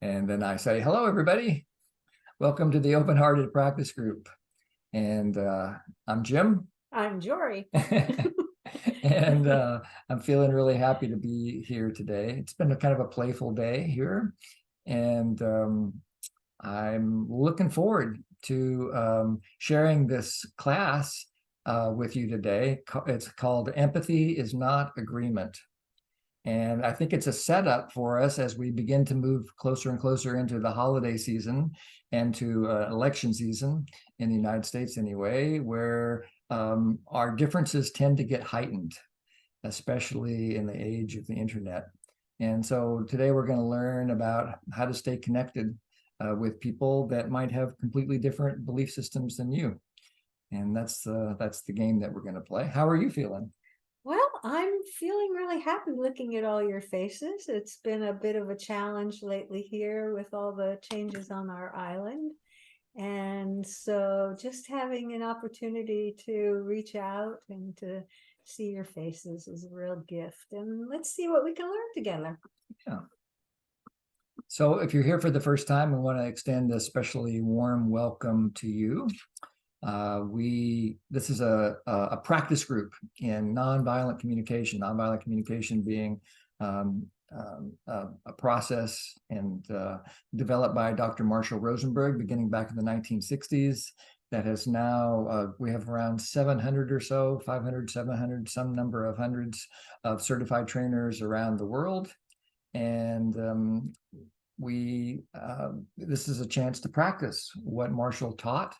And then I say, hello, everybody. Welcome to the Open-Hearted Practice Group. And I'm Jim. I'm Jory. And I'm feeling really happy to be here today. It's been a kind of a playful day here. And I'm looking forward to sharing this class with you today. It's called Empathy is Not Agreement. And I think it's a setup for us as we begin to move closer and closer into the holiday season and to election season in the United States anyway, where our differences tend to get heightened, especially in the age of the internet. And so today we're going to learn about how to stay connected with people that might have completely different belief systems than you. And that's the game that we're going to play. How are you feeling? Well, I'm feeling really happy looking at all your faces. It's been a bit of a challenge lately here with all the changes on our island. And so just having an opportunity to reach out and to see your faces is a real gift. And let's see what we can learn together. Yeah. So if you're here for the first time, we want to extend a especially warm welcome to you. This is a practice group in nonviolent communication being a process and developed by Dr. Marshall Rosenberg beginning back in the 1960s that has now, we have around 700 or so, 500, 700, some number of hundreds of certified trainers around the world. And this is a chance to practice what Marshall taught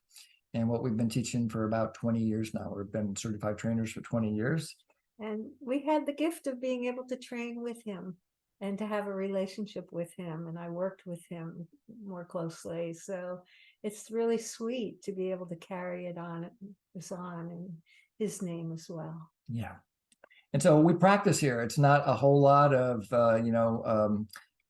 and what we've been teaching for about 20 years now. We've been certified trainers for 20 years. And we had the gift of being able to train with him and to have a relationship with him. And I worked with him more closely. So it's really sweet to be able to carry it on in his name as well. Yeah. And so we practice here. It's not a whole lot of,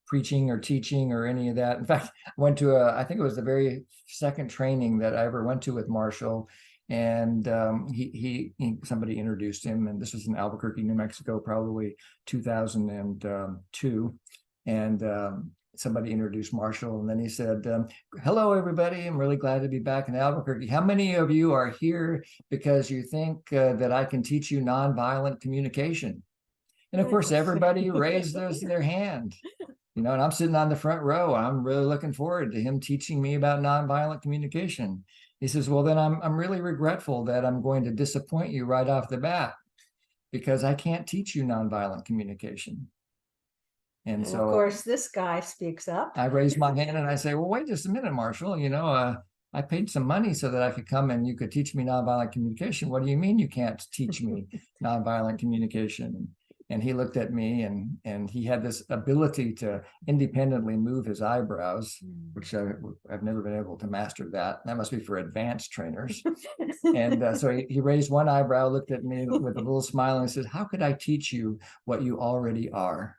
preaching or teaching or any of that. In fact, I went to I think it was the very second training that I ever went to with Marshall. And somebody introduced him, and this was in Albuquerque, New Mexico, probably 2002. And somebody introduced Marshall, and then he said, hello, everybody. I'm really glad to be back in Albuquerque. How many of you are here because you think that I can teach you nonviolent communication? And of course, everybody raised their hand. And I'm sitting on the front row. I'm really looking forward to him teaching me about nonviolent communication. He says, well, then I'm really regretful that I'm going to disappoint you right off the bat because I can't teach you nonviolent communication. And so, of course, this guy speaks up. I raise my hand and I say, well, wait just a minute, Marshall. I paid some money so that I could come and you could teach me nonviolent communication. What do you mean you can't teach me nonviolent communication? And he looked at me and he had this ability to independently move his eyebrows, which I've never been able to master that. That must be for advanced trainers. And so he raised one eyebrow, looked at me with a little smile and said, how could I teach you what you already are?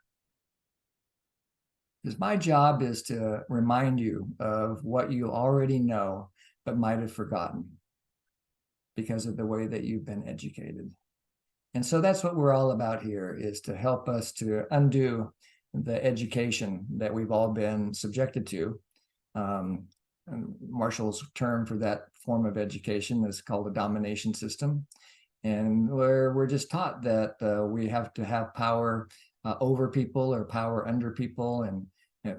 Because my job is to remind you of what you already know, but might have forgotten because of the way that you've been educated. And so that's what we're all about here, is to help us to undo the education that we've all been subjected to. Marshall's term for that form of education is called a domination system. And where we're just taught that we have to have power over people or power under people. And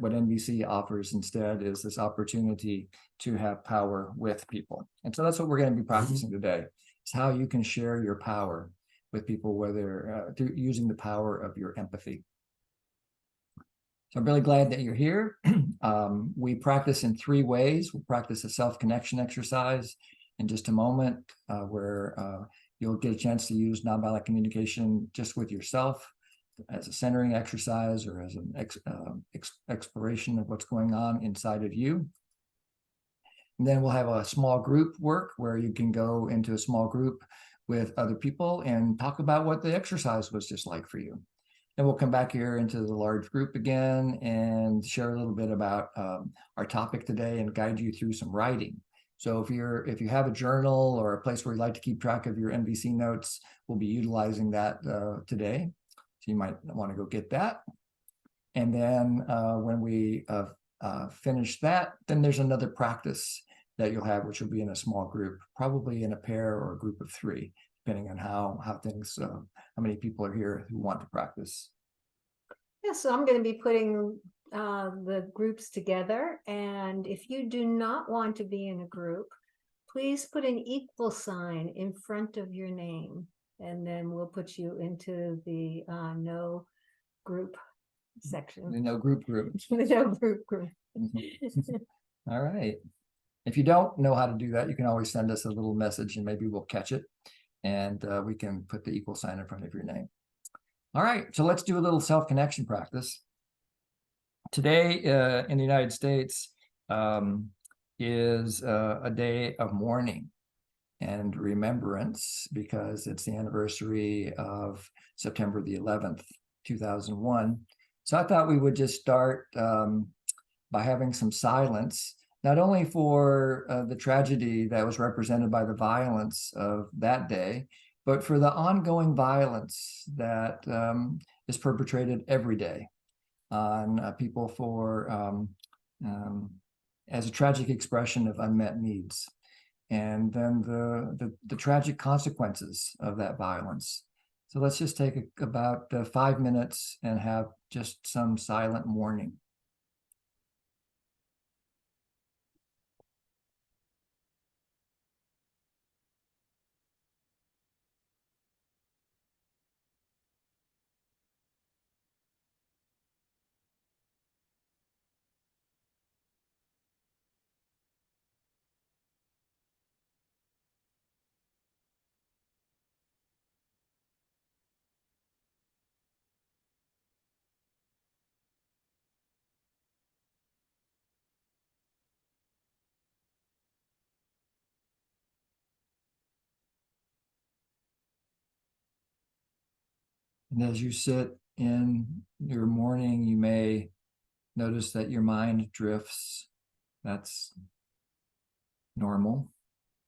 what NVC offers instead is this opportunity to have power with people. And so that's what we're going to be practicing today. It's how you can share your power with people, whether through using the power of your empathy. So I'm really glad that you're here. We practice in 3 ways. We'll practice a self-connection exercise in just a moment, where you'll get a chance to use nonviolent communication just with yourself as a centering exercise or as an exploration of what's going on inside of you. And then we'll have a small group work where you can go into a small group with other people and talk about what the exercise was just like for you. Then we'll come back here into the large group again and share a little bit about our topic today and guide you through some writing. So if you have a journal or a place where you like to keep track of your NVC notes, we'll be utilizing that today. So you might want to go get that. And then when we finish that, then there's another practice that you'll have, which will be in a small group, probably in a pair or a group of 3, depending on how many people are here who want to practice. Yeah, so I'm going to be putting the groups together. And if you do not want to be in a group, please put an equal sign in front of your name. And then we'll put you into the no group section. The no group. The no group. All right. If you don't know how to do that, you can always send us a little message and maybe we'll catch it. And we can put the equal sign in front of your name. All right, so let's do a little self-connection practice. Today in the United States is a day of mourning and remembrance because it's the anniversary of September the 11th, 2001. So I thought we would just start by having some silence, not only for the tragedy that was represented by the violence of that day, but for the ongoing violence that is perpetrated every day on people as a tragic expression of unmet needs. And then the tragic consequences of that violence. So let's just take about 5 minutes and have just some silent mourning. And as you sit in your mourning, you may notice that your mind drifts. That's normal,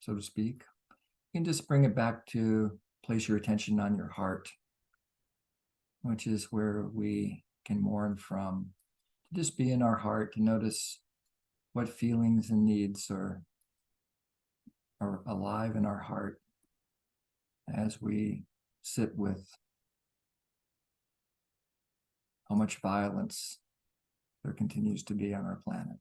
so to speak. You can just bring it back to place your attention on your heart, which is where we can mourn from. Just be in our heart to notice what feelings and needs are alive in our heart as we sit with how much violence there continues to be on our planet.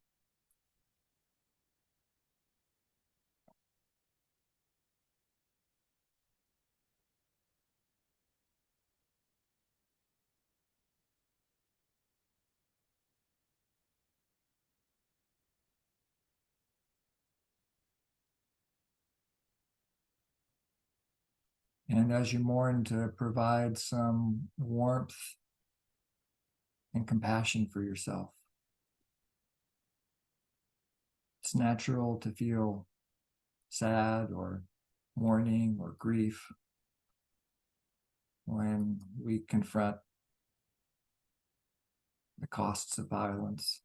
And as you mourn, to provide some warmth and compassion for yourself. It's natural to feel sad or mourning or grief when we confront the costs of violence.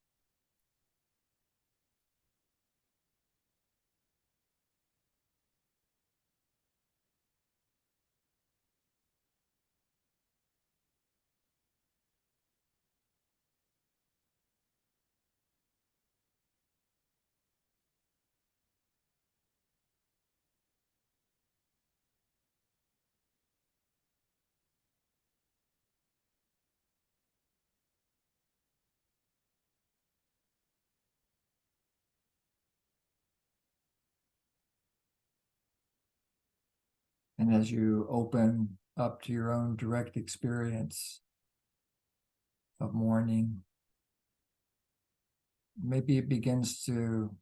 And as you open up to your own direct experience of mourning, maybe it begins to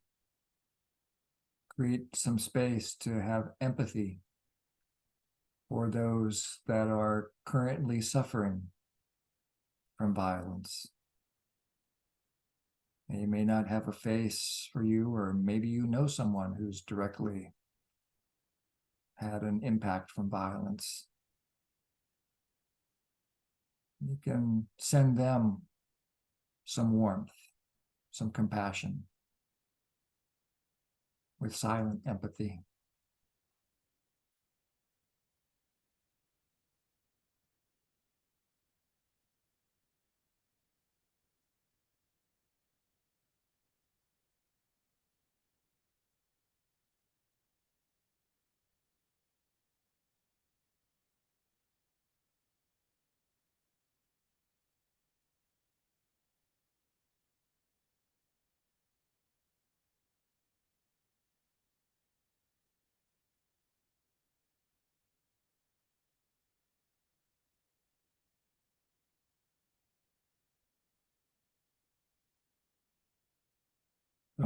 create some space to have empathy for those that are currently suffering from violence. And you may not have a face for you, or maybe you know someone who's directly had an impact from violence. You can send them some warmth, some compassion, with silent empathy.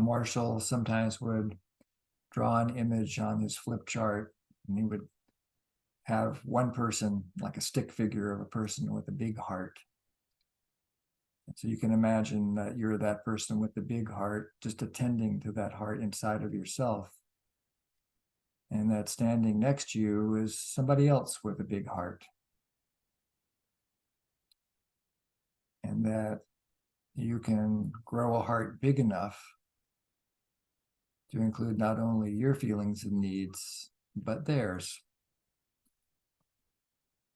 Marshall sometimes would draw an image on his flip chart, and he would have one person, like a stick figure of a person with a big heart. And so you can imagine that you're that person with the big heart, just attending to that heart inside of yourself. And that standing next to you is somebody else with a big heart. And that you can grow a heart big enough to include not only your feelings and needs, but theirs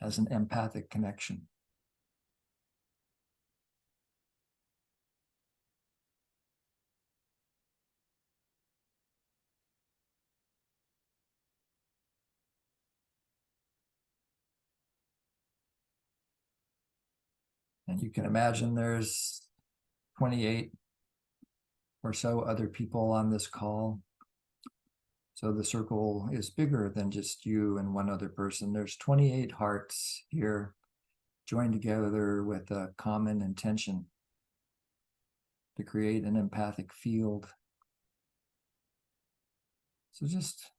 as an empathic connection. And you can imagine there's 28 or so other people on this call. So the circle is bigger than just you and one other person. There's 28 hearts here joined together with a common intention to create an empathic field. So just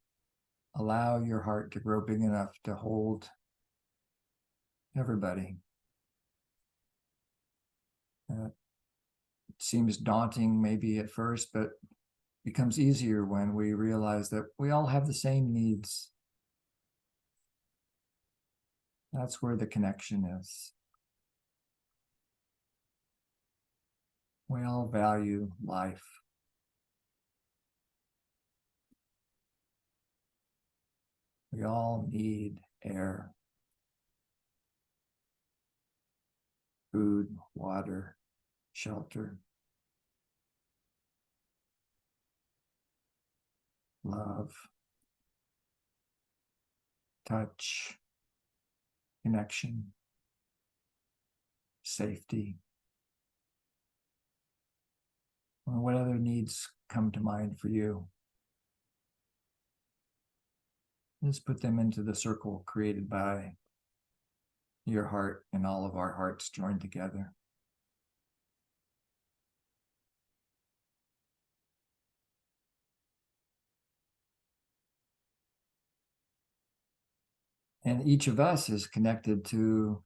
allow your heart to grow big enough to hold everybody. It seems daunting maybe at first, but becomes easier when we realize that we all have the same needs. That's where the connection is. We all value life. We all need air, food, water, shelter, love, touch, connection, safety. What other needs come to mind for you? Just put them into the circle created by your heart and all of our hearts joined together. And each of us is connected to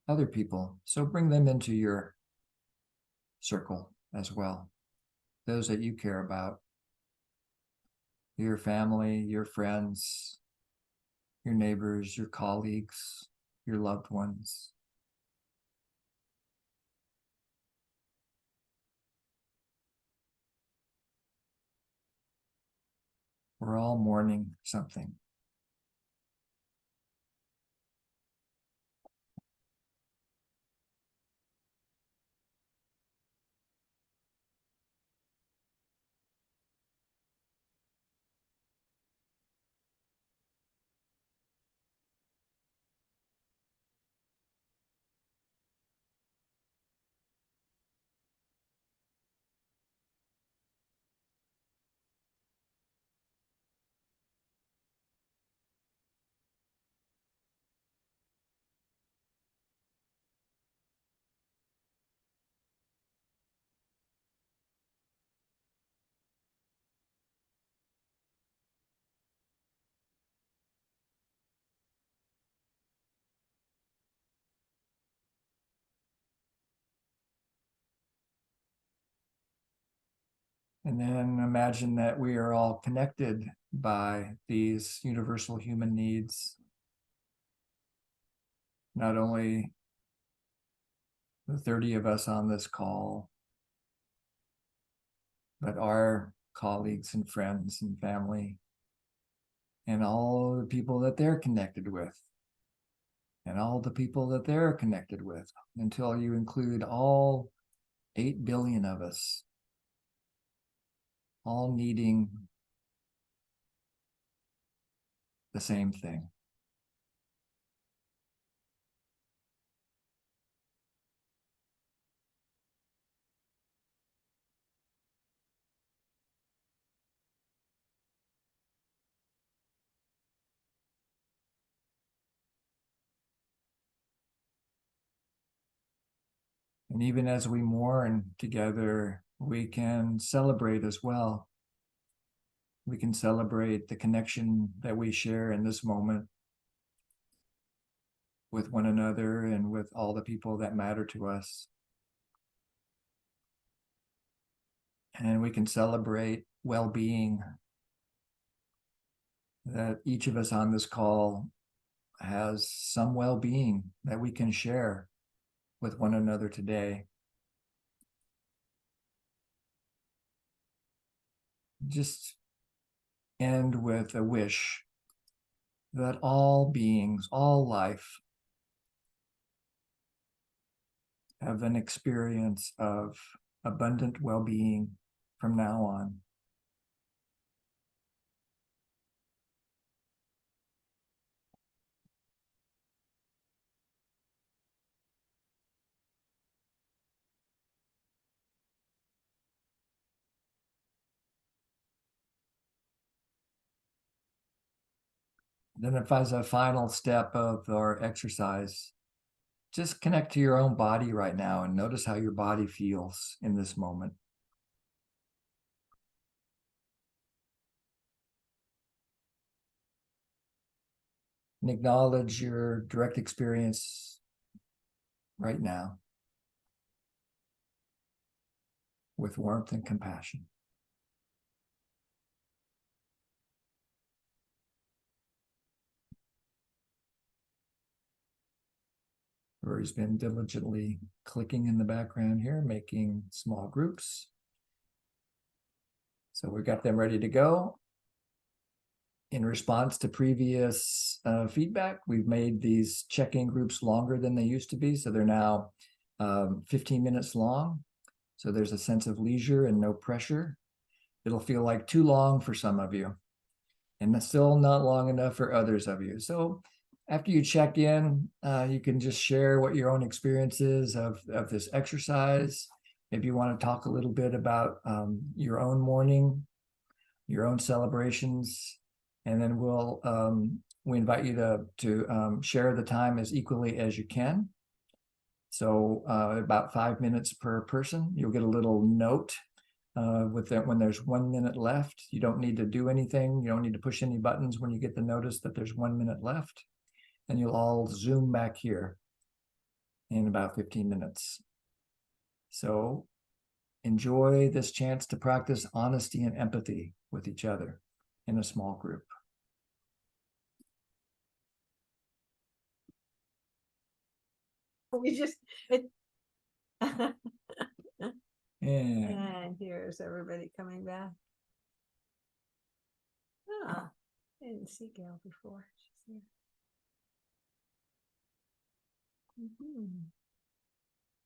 other people. So bring them into your circle as well. Those that you care about, your family, your friends, your neighbors, your colleagues, your loved ones. We're all mourning something. And then imagine that we are all connected by these universal human needs. Not only the 30 of us on this call, but our colleagues and friends and family, and all the people that they're connected with, and all the people that they're connected with, until you include all 8 billion of us, all needing the same thing. And even as we mourn together we can celebrate as well. We can celebrate the connection that we share in this moment with one another and with all the people that matter to us. And we can celebrate well-being, that each of us on this call has some well-being that we can share with one another today. Just end with a wish that all beings, all life, have an experience of abundant well-being from now on. Then if as a final step of our exercise, just connect to your own body right now and notice how your body feels in this moment. And acknowledge your direct experience right now with warmth and compassion. Rory's been diligently clicking in the background here, making small groups. So we've got them ready to go. In response to previous feedback, we've made these check-in groups longer than they used to be. So they're now 15 minutes long. So there's a sense of leisure and no pressure. It'll feel like too long for some of you, and that's still not long enough for others of you. So after you check in, you can just share what your own experience is of this exercise. Maybe you want to talk a little bit about your own morning, your own celebrations, and then we invite you to share the time as equally as you can. So about 5 minutes per person. You'll get a little note with that when there's 1 minute left. You don't need to do anything. You don't need to push any buttons when you get the notice that there's 1 minute left. And you'll all zoom back here in about 15 minutes. So enjoy this chance to practice honesty and empathy with each other in a small group. We just, it. And And here's everybody coming back. Ah, I didn't see Gail before. She's here.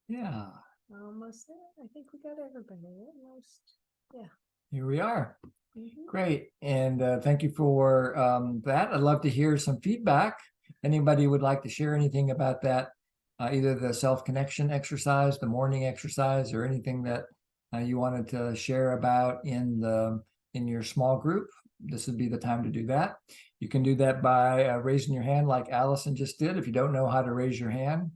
yeah, Almost there. I think we got everybody almost. Yeah. here we are. Mhm. Great. And thank you for that. I'd love to hear some feedback. Anybody would like to share anything about that, either the self-connection exercise, the morning exercise, or anything that you wanted to share about in your small group. This would be the time to do that. You can do that by raising your hand like Allison just did. If you don't know how to raise your hand,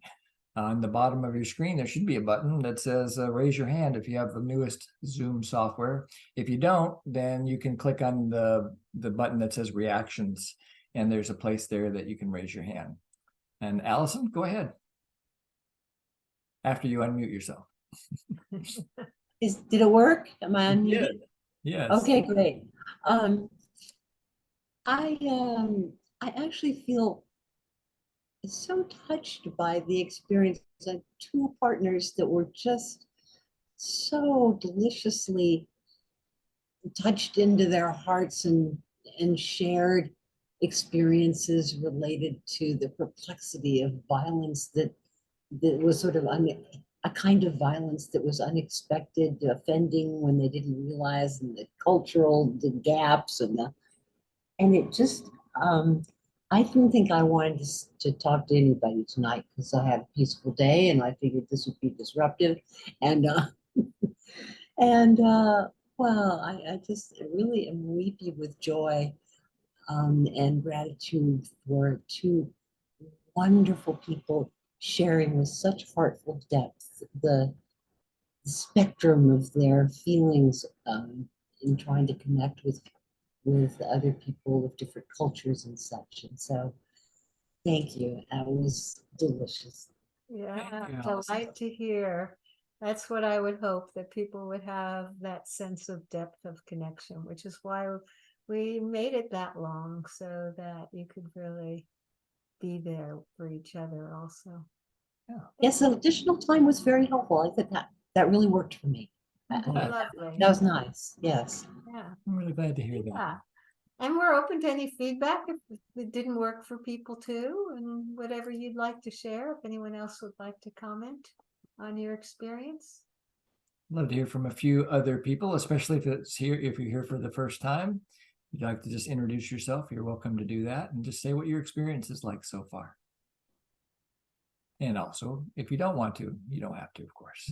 on the bottom of your screen, there should be a button that says raise your hand if you have the newest Zoom software. If you don't, then you can click on the button that says reactions, and there's a place there that you can raise your hand. And Allison, go ahead. After you unmute yourself. Did it work? Am I You unmuted? did. Yes. Okay, great. I actually feel so touched by the experience of two partners that were just so deliciously touched into their hearts and shared experiences related to the perplexity of violence that was sort of a kind of violence that was unexpected, offending when they didn't realize, and the cultural gaps and it just I didn't think I wanted to talk to anybody tonight because I had a peaceful day and I figured this would be disruptive, and well, I just really am weepy with joy and gratitude for two wonderful people sharing with such heartful depth the spectrum of their feelings in trying to connect with other people of different cultures and such. And so, thank you. That was delicious. Yeah, you, Allison. delight to hear. That's what I would hope, that people would have that sense of depth of connection, which is why we made it that long, so that you could really be there for each other also. Yes, the additional time was very helpful. I think that really worked for me. Lovely. That was nice. Yes. Yeah. I'm really glad to hear that. Yeah. And we're open to any feedback if it didn't work for people too, and whatever you'd like to share, if anyone else would like to comment on your experience. Love to hear from a few other people, especially if if you're here for the first time. If you'd like to just introduce yourself, you're welcome to do that and just say what your experience is like so far. And also, if you don't want to, you don't have to, of course.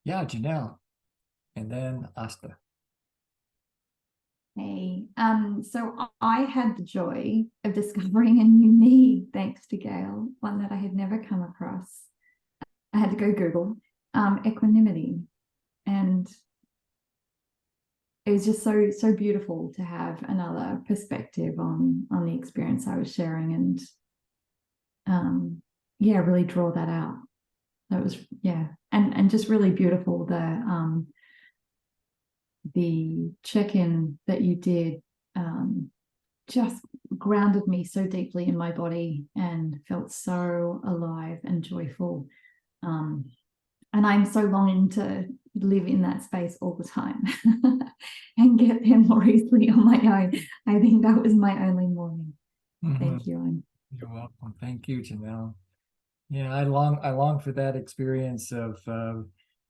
Yeah, Janelle. And then Asta. Hey, so I had the joy of discovering a new need thanks to Gail, one that I had never come across. I had to go Google equanimity, and it was just so beautiful to have another perspective on the experience I was sharing, and yeah, really draw that out. That was, yeah, and just really beautiful the check-in that you did just grounded me so deeply in my body and felt so alive and joyful. And I'm so longing to live in that space all the time and get there more easily on my own. I think that was my only morning. Thank you. You're welcome. Thank you, Janelle. Yeah, I long for that experience of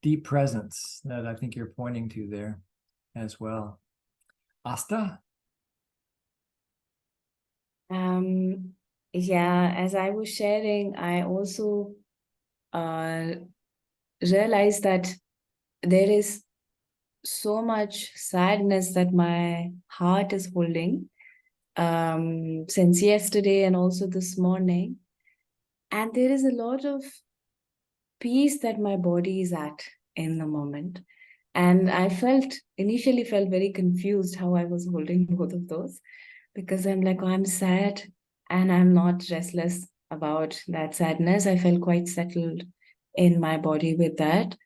deep presence that I think you're pointing to there as well. Asta? Yeah, as I was sharing, I also realized that there is so much sadness that my heart is holding since yesterday and also this morning. And there is a lot of peace that my body is at in the moment. And I initially felt very confused how I was holding both of those, because I'm like, oh, I'm sad and I'm not restless about that sadness. I felt quite settled in my body with that.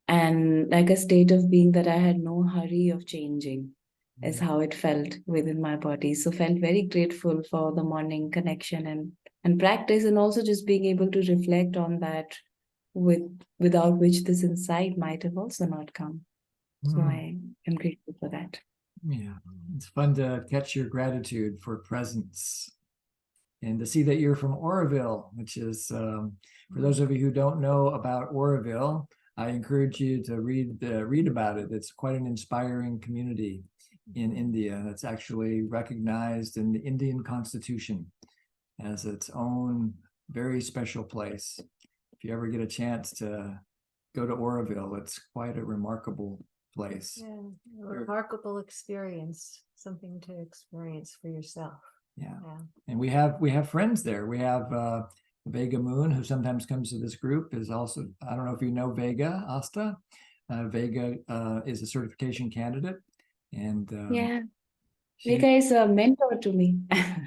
And like a state of being that I had no hurry of changing is how it felt within my body. So felt very grateful for the morning connection and practice, and also just being able to reflect on that without which this insight might have also not come. So I am grateful for that. Yeah, it's fun to catch your gratitude for presence and to see that you're from Oroville, which is, for those of you who don't know about Oroville, I encourage you to read about it. It's quite an inspiring community in India that's actually recognized in the Indian Constitution as its own very special place. If you ever get a chance to go to Oroville, it's quite a remarkable place. Yeah, a remarkable experience, something to experience for yourself. Yeah. And we have friends there. We have Vega Moon, who sometimes comes to this group, is also, I don't know if you know Vega, Asta. Vega is a certification candidate. And yeah, Vega is a mentor to me.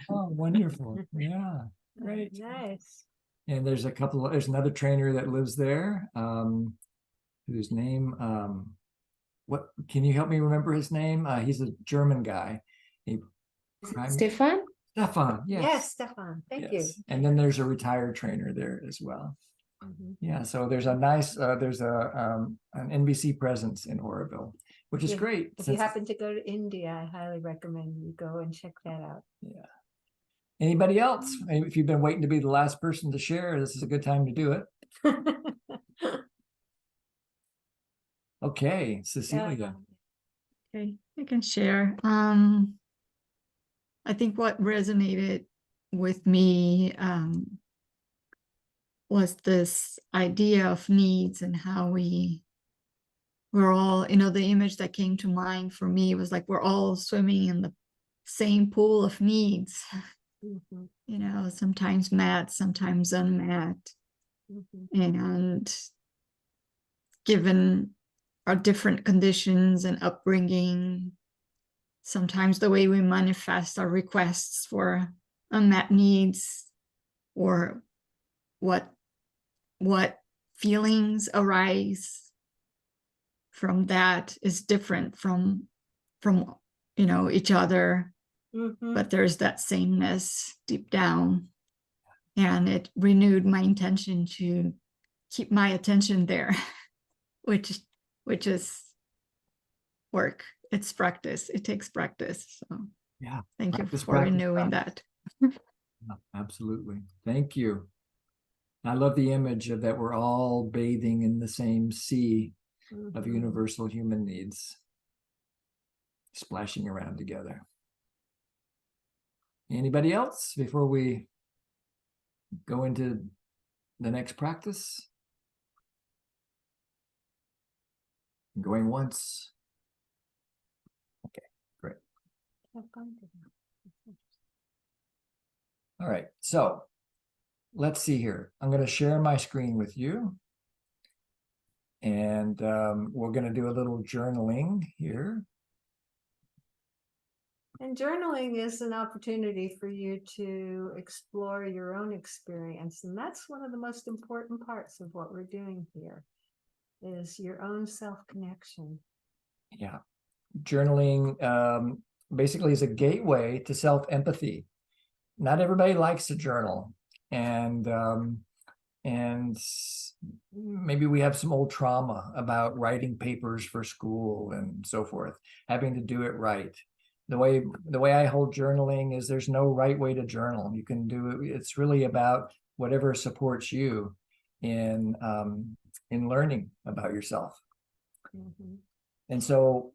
Oh, wonderful. Yeah, great. Nice. And there's another trainer that lives there, whose name, what, can you help me remember his name? He's a German guy. Stefan? Stefan, yes. Yes, Stefan. Thank you. And then there's a retired trainer there as well. Yeah, so there's a nice, there's an NBC presence in Oroville, which is great. If you happen to go to India, I highly recommend you go and check that out. Yeah. Anybody else? If you've been waiting to be the last person to share, this is a good time to do it. Okay, Cecilia. Okay, I can share. I think what resonated with me was this idea of needs and how we're all, the image that came to mind for me was like we're all swimming in the same pool of needs, Mhm, you know, sometimes met, sometimes unmet. mhm, And given our different conditions and upbringing, sometimes the way we manifest our requests for unmet needs, or what feelings arise from that, is different from you know, each other. mhm. But there's that sameness deep down, and it renewed my intention to keep my attention there, which is work. It's practice. It takes practice. So Yeah. thank you Practice, for practice, renewing practice. that. Yeah, absolutely. Thank you. I love the image of that we're all bathing in the same sea of Mhm. universal human needs, splashing around together. Anybody else before we go into the next practice? Going once. Okay, great. Have fun today. All right, so let's see here. I'm going to share my screen with you. And we're going to do a little journaling here. And journaling is an opportunity for you to explore your own experience. And that's one of the most important parts of what we're doing here, is your own self-connection. Yeah. Journaling basically is a gateway to self-empathy. Not everybody likes to journal. And maybe we have some old trauma about writing papers for school and so forth, having to do it right. The way I hold journaling is there's no right way to journal. You can do it. It's really about whatever supports you in learning about yourself. Mhm. And so,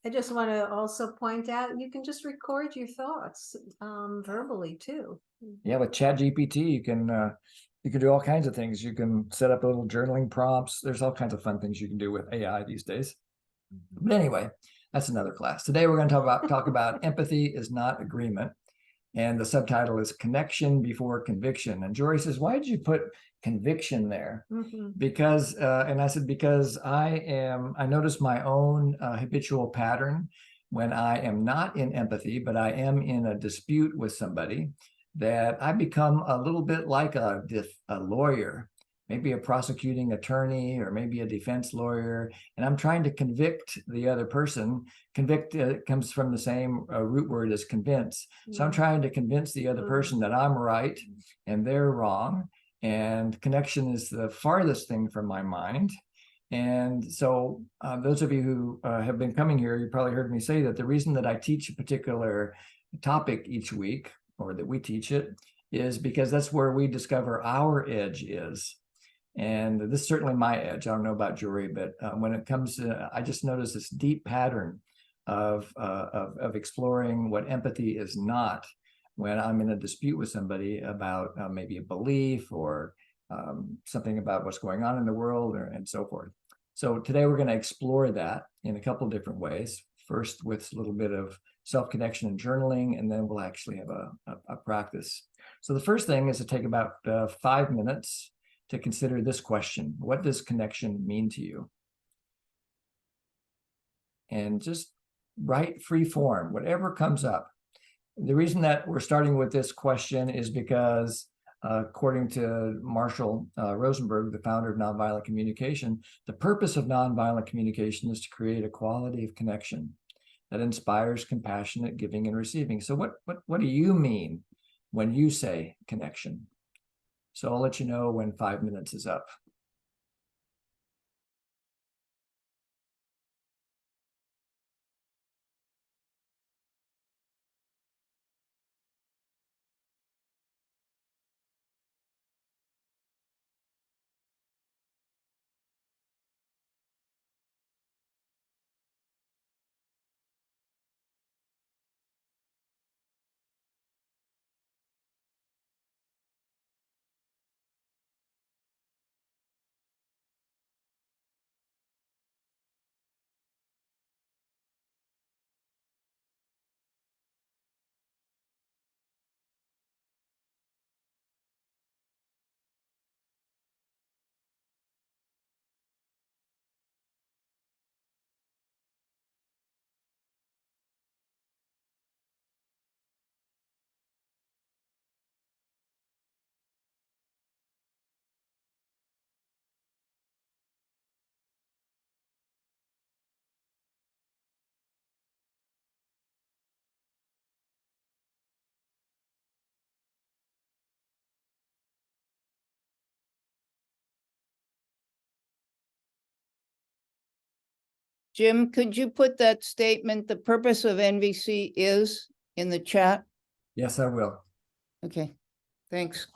I just want to also point out, you can just record your thoughts verbally too. yeah, with ChatGPT, you can do all kinds of things. You can set up little journaling prompts. There's all kinds of fun things you can do with AI these days. But anyway, that's another class. Today we're going to talk about empathy is not agreement. And the subtitle is Connection Before Conviction. And Jory says, why did you put conviction there? Mhm. Because, and I said, because I notice my own habitual pattern when I am not in empathy, but I am in a dispute with somebody, that I become a little bit like a lawyer, maybe a prosecuting attorney or maybe a defense lawyer, and I'm trying to convict the other person. Convict comes from the same root word as convince. So I'm trying to convince the other person that I'm right and they're wrong. And connection is the farthest thing from my mind. And so those of you who have been coming here, you probably heard me say that the reason that I teach a particular topic each week, or that we teach it, is because that's where we discover our edge is. And this is certainly my edge. I don't know about Jory, but when it comes to, I just notice this deep pattern of exploring what empathy is not when I'm in a dispute with somebody about maybe a belief or something about what's going on in the world, and so forth. So today we're going to explore that in a couple of different ways. First with a little bit of self-connection and journaling, and then we'll actually have a practice. So the first thing is to take about 5 minutes to consider this question: what does connection mean to you? And just write free form, whatever comes up. The reason that we're starting with this question is because according to Marshall Rosenberg, the founder of Nonviolent Communication, the purpose of nonviolent communication is to create a quality of connection that inspires compassionate giving and receiving. So what do you mean when you say connection? So I'll let you know when 5 minutes is up. Jim, could you put that statement, the purpose of NVC is in the chat? Yes, I will. Okay, thanks.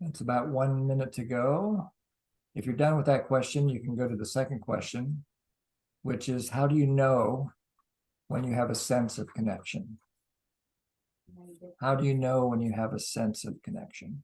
It's about 1 minute to go. If you're done with that question, you can go to the second question, which is how do you know when you have a sense of connection? How do you know when you have a sense of connection?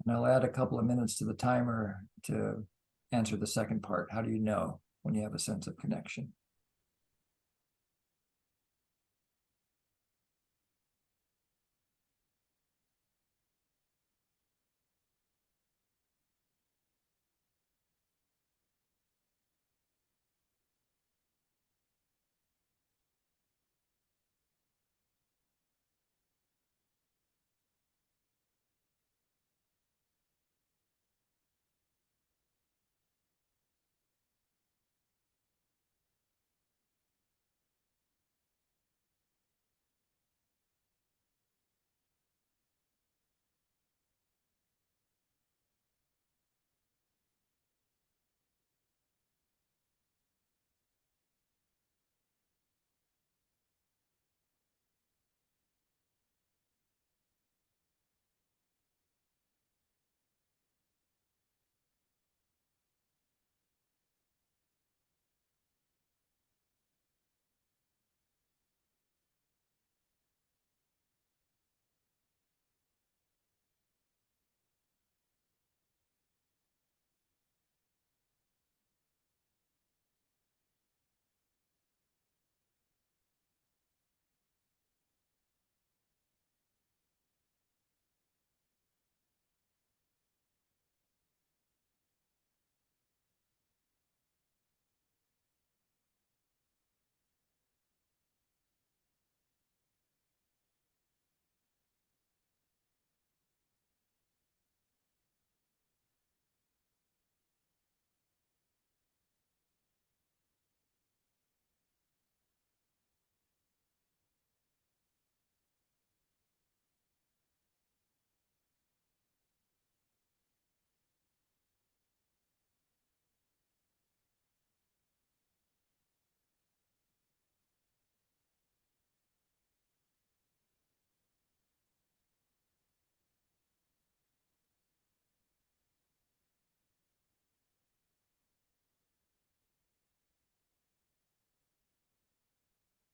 And I'll add a couple of minutes to the timer to answer the second part. How do you know when you have a sense of connection?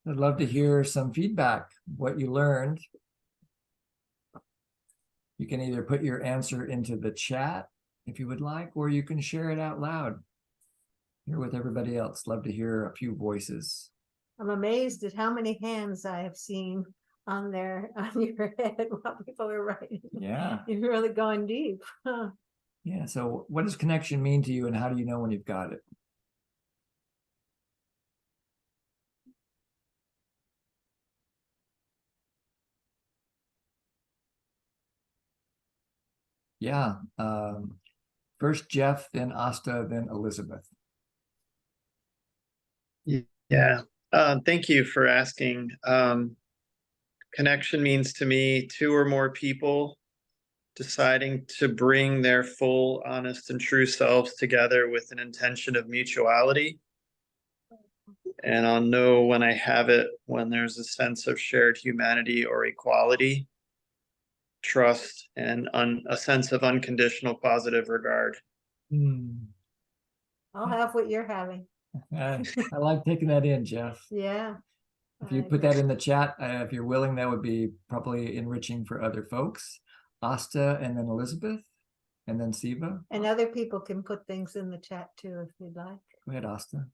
I'd love to hear some feedback, what you learned. You can either put your answer into the chat if you would like, or you can share it out loud here with everybody else. Love to hear a few voices. I'm amazed at how many hands I have seen on there on your head while people are writing. Yeah. You're really going deep. Huh. Yeah. So what does connection mean to you, and how do you know when you've got it? Yeah. First Jeff, then Asta, then Elizabeth. Yeah, thank you for asking. Connection means to me two or more people deciding to bring their full, honest, and true selves together with an intention of mutuality. And I'll know when I have it when there's a sense of shared humanity or equality, trust, and a sense of unconditional positive regard. I'll have what you're having. I like taking that in, Jeff. Yeah. If you put that in the chat, if you're willing, that would be probably enriching for other folks. Asta, and then Elizabeth, and then Siva. And other people can put things in the chat too, if you'd like. Go ahead, Asta.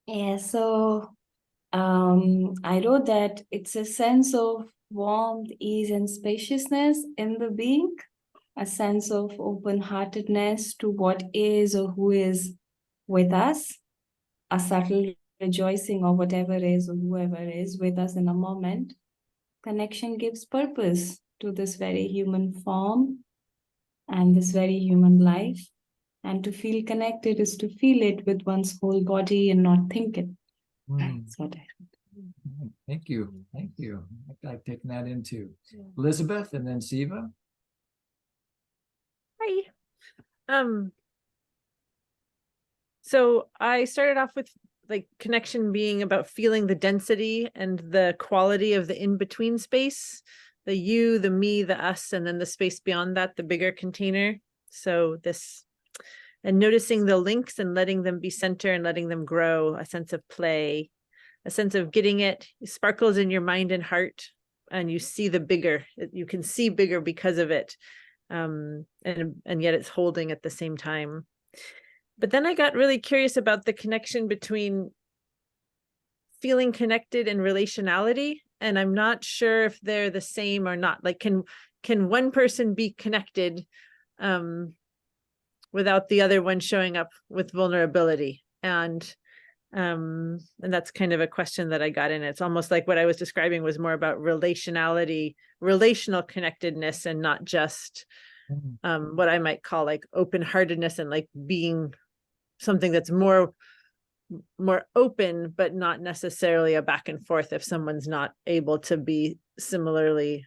Yeah, so I wrote that it's a sense of warmth, ease, and spaciousness in the being, a sense of open-heartedness to what is or who is with us, a subtle rejoicing of whatever is or whoever is with us in a moment. Connection gives purpose to this very human form and this very human life. And to feel connected is to feel it with one's whole body and not think it. That's what I Thank you. Thank you. I like taking that in too. Yeah. Elizabeth, and then Siva. Hi. So I started off with like connection being about feeling the density and the quality of the in-between space, the you, the me, the us, and then the space beyond that, the bigger container. So this, and noticing the links and letting them be center and letting them grow, a sense of play, a sense of getting it sparkles in your mind and heart, and you see the bigger, you can see bigger because of it. And yet it's holding at the same time. But then I got really curious about the connection between feeling connected and relationality. And I'm not sure if they're the same or not. Like, can one person be connected without the other one showing up with vulnerability? And that's kind of a question that I got in. It's almost like what I was describing was more about relationality, relational connectedness, and not just what I might call like open-heartedness and like being something that's more open, but not necessarily a back and forth if someone's not able to be similarly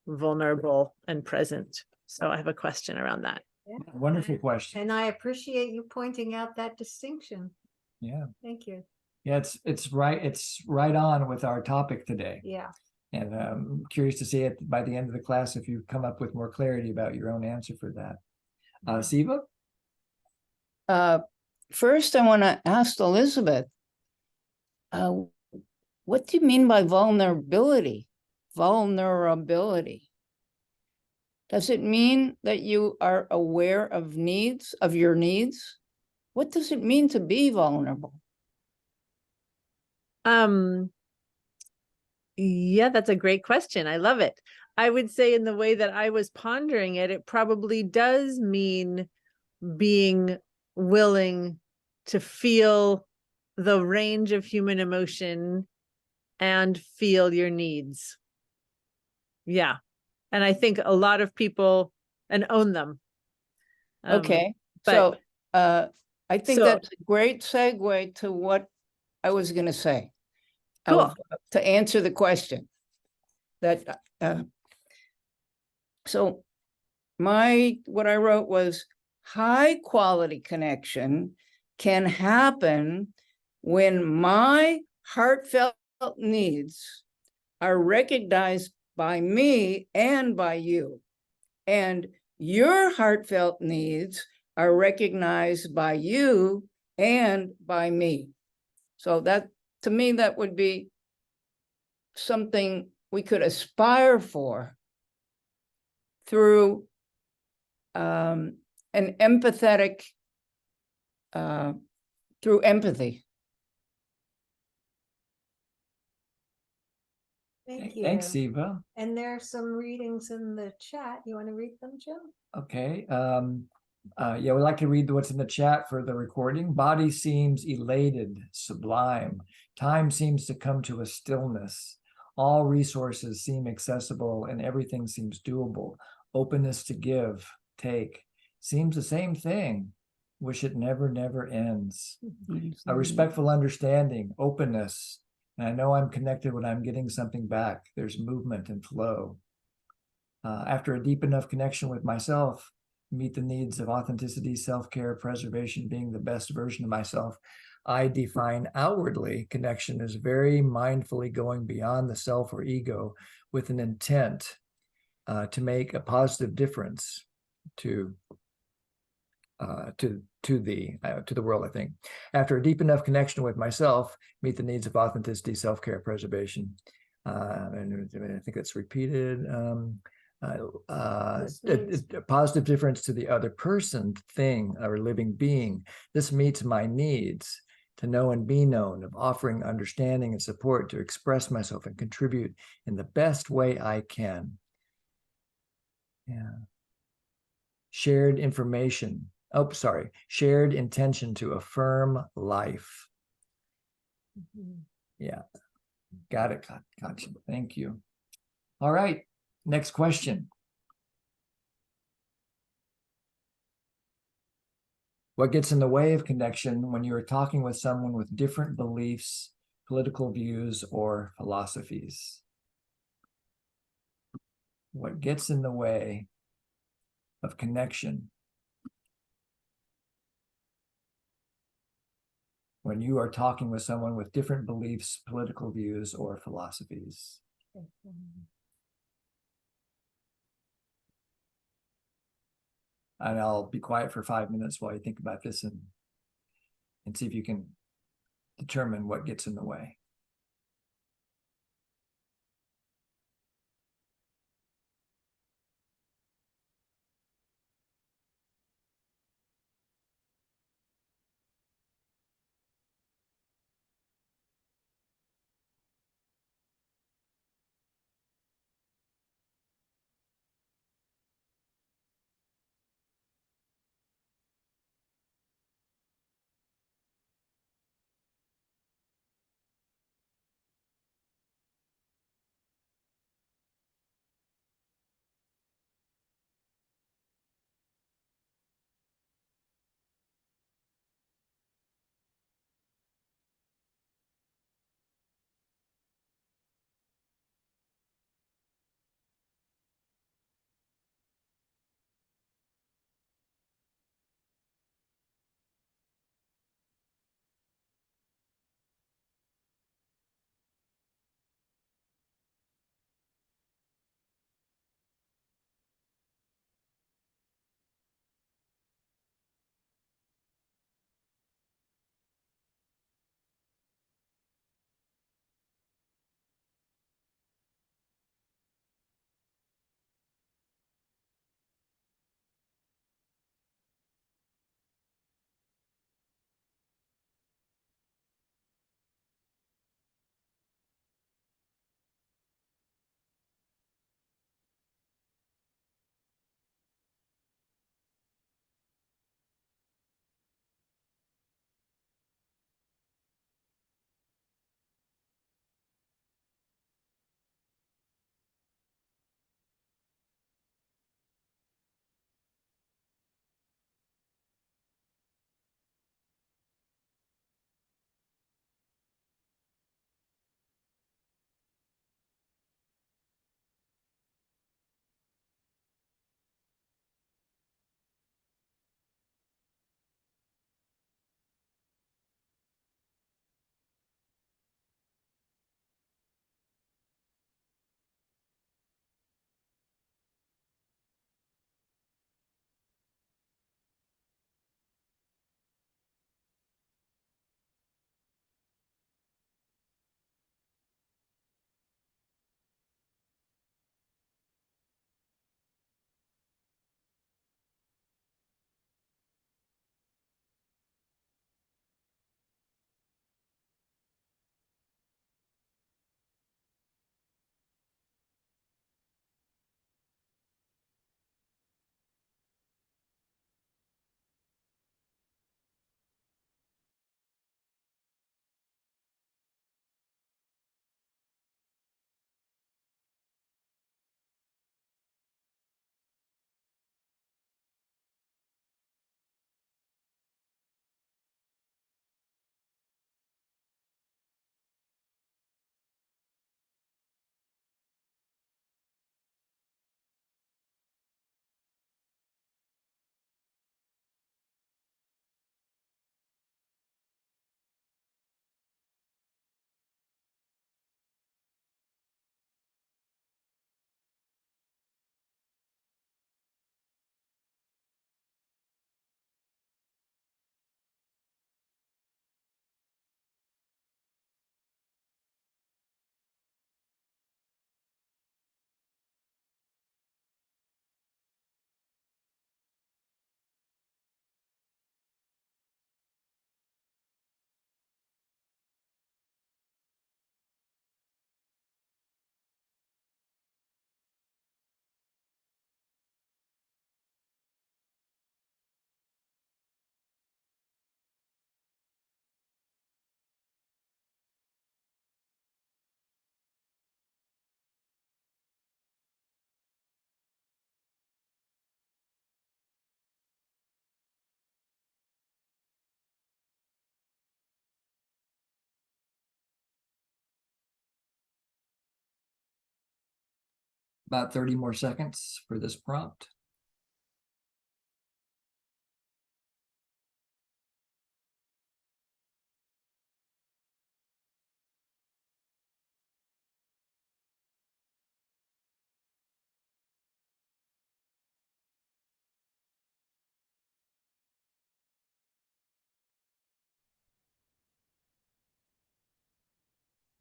vulnerable and present. So I have a question around that. Yeah. Wonderful question. And I appreciate you pointing out that distinction. Yeah. Thank you. Yeah, it's right on with our topic today. Yeah. And I'm curious to see it by the end of the class if you come up with more clarity about your own answer for that. Siva? First, I want to ask Elizabeth, what do you mean by vulnerability? Vulnerability. Does it mean that you are aware of your needs? What does it mean to be vulnerable? Yeah, that's a great question. I love it. I would say in the way that I was pondering it, it probably does mean being willing to feel the range of human emotion and feel your needs. Yeah. And I think a lot of people and own them. Okay. but- So I think So- that's a great segue to what I was going to say. Cool. To answer the question that so what I wrote was high quality connection can happen when my heartfelt needs are recognized by me and by you, and your heartfelt needs are recognized by you and by me. So To me, that would be something we could aspire for through an empathetic, through empathy. Thank you. Thanks, Eva. And there are some readings in the chat. You want to read them, Jim? Okay. Yeah, we'd like to read what's in the chat for the recording. Body seems elated, sublime. Time seems to come to a stillness. All resources seem accessible and everything seems doable. Openness to give, take, seems the same thing. Wish it never ends. A respectful understanding, openness. And I know I'm connected when I'm getting something back. There's movement and flow. After a deep enough connection with myself, meet the needs of authenticity, self-care, preservation, being the best version of myself, I define outwardly connection as very mindfully going beyond the self or ego with an intent to make a positive difference to the world, I think. After a deep enough connection with myself, meet the needs of authenticity, self-care, preservation. And I think that's repeated. A positive difference to the other person, thing, or living being. This meets my needs to know and be known, of offering understanding and support to express myself and contribute in the best way I can. Yeah. Shared information. Oh, sorry. Shared intention to affirm life. Yeah. Got it. Gotcha. Thank you. All right. Next question. What gets in the way of connection when you are talking with someone with different beliefs, political views, or philosophies? What gets in the way of connection when you are talking with someone with different beliefs, political views, or philosophies? And I'll be quiet for 5 minutes while you think about this and see if you can determine what gets in the way. about 30 more seconds for this prompt.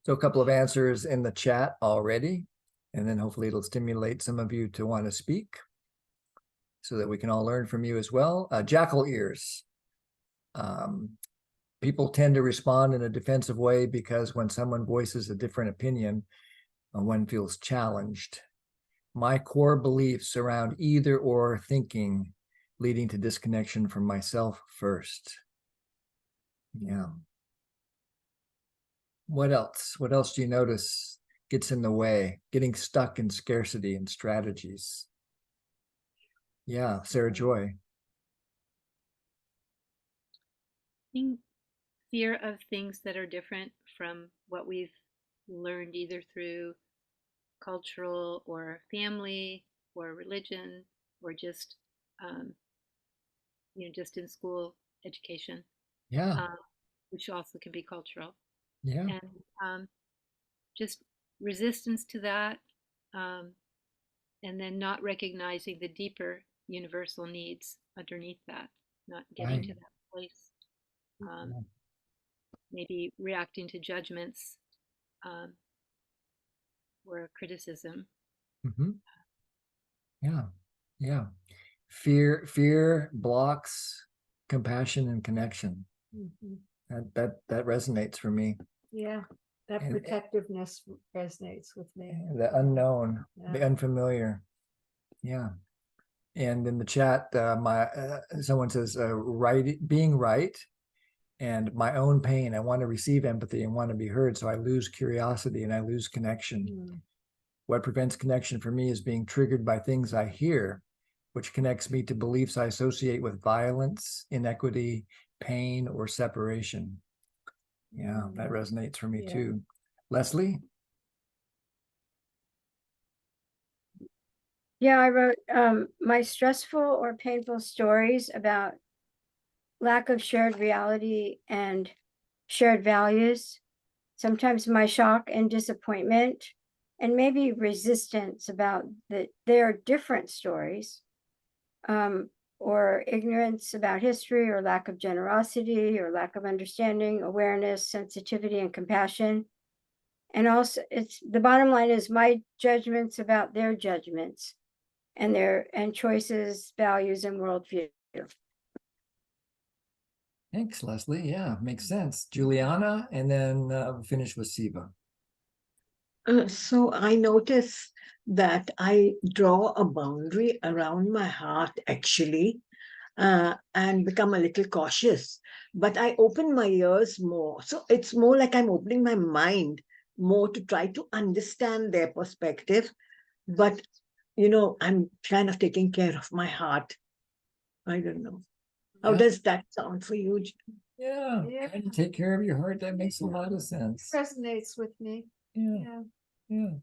So a couple of answers in the chat already, and then hopefully it'll stimulate some of you to want to speak so that we can all learn from you as well. Jackal ears. People tend to respond in a defensive way because when someone voices a different opinion, one feels challenged. My core beliefs around either or thinking leading to disconnection from myself first. Yeah. What else? What else do you notice gets in the way? Getting stuck in scarcity and strategies. Yeah, Sarah Joy. Think fear of things that are different from what we've learned either through cultural or family or religion or just just in school education, Yeah, which also can be cultural, yeah, and just resistance to that, and then not recognizing the deeper universal needs underneath that, not getting right. to that place. Maybe reacting to judgments or criticism. Mm-hmm. Yeah, yeah. Fear blocks compassion and connection. Mhm. That resonates for me. Yeah, that And- protectiveness resonates with me. The unknown, the Yeah. unfamiliar. Yeah. And in the chat, someone says, being right and my own pain. I want to receive empathy and want to be heard. So I lose curiosity and I lose connection. Mm. What prevents connection for me is being triggered by things I hear, which connects me to beliefs I associate with violence, inequity, pain, or separation. Yeah, that resonates for me Yeah. too. Leslie? Yeah, I wrote my stressful or painful stories about lack of shared reality and shared values. Sometimes my shock and disappointment, and maybe resistance about that there are different stories, or ignorance about history, or lack of generosity, or lack of understanding, awareness, sensitivity, and compassion. And also, it's the bottom line is my judgments about their judgments and their choices, values, and worldview. Thanks, Leslie. Yeah, makes sense. Juliana, and then we'll finish with Siva. So I notice that I draw a boundary around my heart actually, and become a little cautious, but I open my ears more. So it's more like I'm opening my mind more to try to understand their perspective. But, I'm kind of taking care of my heart. I don't know. How Yeah. does that sound for you? Yeah, Yeah. trying to take care of your heart. That makes a lot of sense. Resonates with me. Yeah, Yeah. yeah.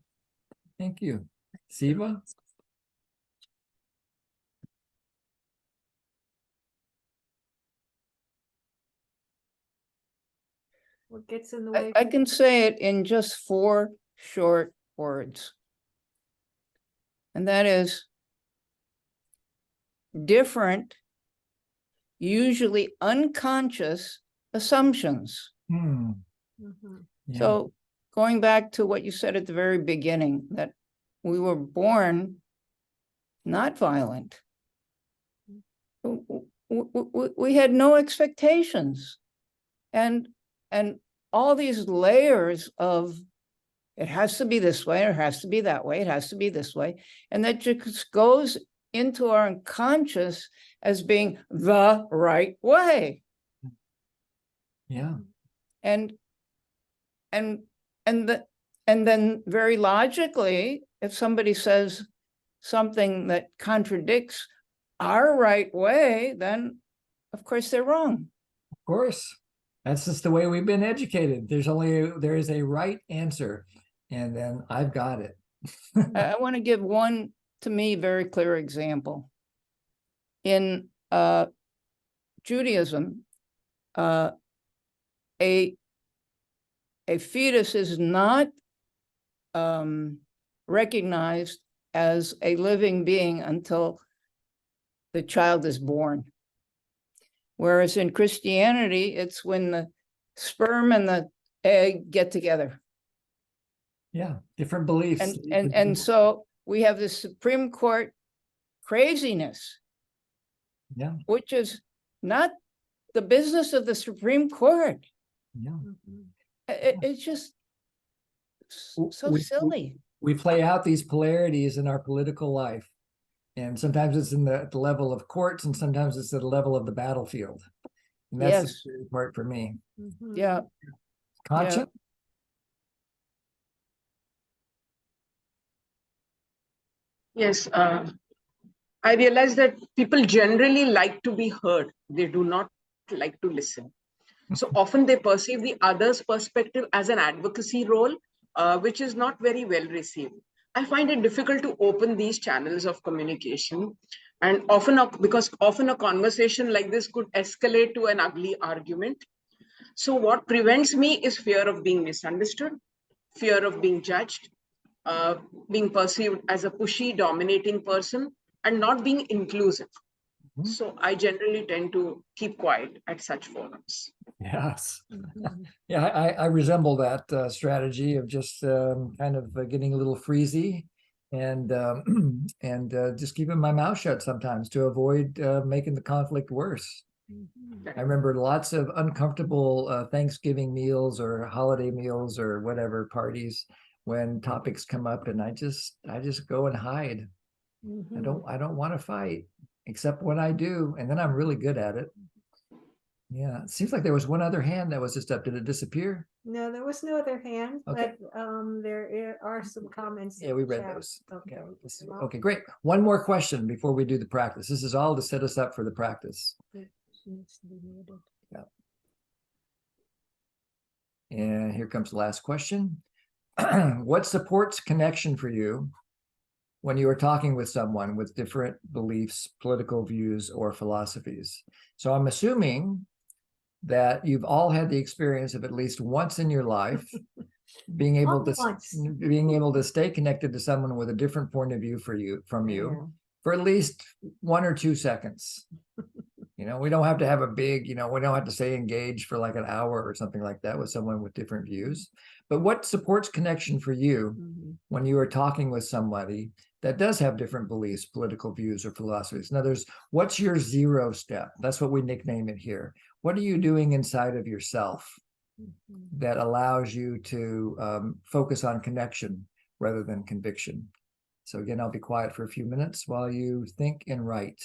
Thank you. Siva? What gets in the I, way? I can say it in just 4 short words. And that is different, usually unconscious assumptions. Mhm. Yeah. So going back to what you said at the very beginning, that we were born not violent. We had no expectations. And all these layers of it has to be this way, or it has to be that way, it has to be this way. And that just goes into our unconscious as being the right way. Yeah. And then very logically, if somebody says something that contradicts our right way, then of course they're wrong. Of course. That's just the way we've been educated. There is a right answer, and then I've got it. I want to give one, to me, very clear example. In Judaism, a fetus is not recognized as a living being until the child is born. Whereas in Christianity, it's when the sperm and the egg get together. Yeah, different beliefs. And so we have this Supreme Court craziness, Yeah, which is not the business of the Supreme Court. yeah. It's just W- so we- silly. We play out these polarities in our political life. And sometimes it's at the level of courts, and sometimes it's at the level of the battlefield. And that's the Yes. scary part for me. Yeah. Concha? Yes, I realize that people generally like to be heard. They do not like to listen. So often they perceive the other's perspective as an advocacy role, which is not very well received. I find it difficult to open these channels of communication. And because often a conversation like this could escalate to an ugly argument. So what prevents me is fear of being misunderstood, fear of being judged, uh, being perceived as a pushy, dominating person, and not being inclusive. So I generally tend to keep quiet at such forums. Yes. Yeah, I resemble that strategy of just kind of getting a little freezy and and just keeping my mouth shut sometimes to avoid making the conflict worse. I remember lots of uncomfortable Thanksgiving meals or holiday meals or whatever parties when topics come up, and I just go and hide. I don't want to fight, except when I do, and then I'm really good at it. Yeah, it seems like there was one other hand that was just up. Did it disappear? No, there was no other hand, Okay. but there are some comments. Yeah, in we the read chat. those. Okay. Well, Okay, great. One more question before we do the practice. This is all to set us up for the practice. it needs to be muted. And here comes the last question. What supports connection for you when you are talking with someone with different beliefs, political views, or philosophies? So I'm assuming that you've all had the experience of at least once in your life being able to stay connected to someone with a different point of view from you for at least 1 or 2 seconds. We don't have to have a big, we don't have to say engage for like an hour or something like that with someone with different views. But what supports connection for you when you are talking with somebody that does have different beliefs, political views, or philosophies? In other words, what's your 0 step? That's what we nickname it here. What are you doing inside of yourself that allows you to focus on connection rather than conviction? So again, I'll be quiet for a few minutes while you think and write.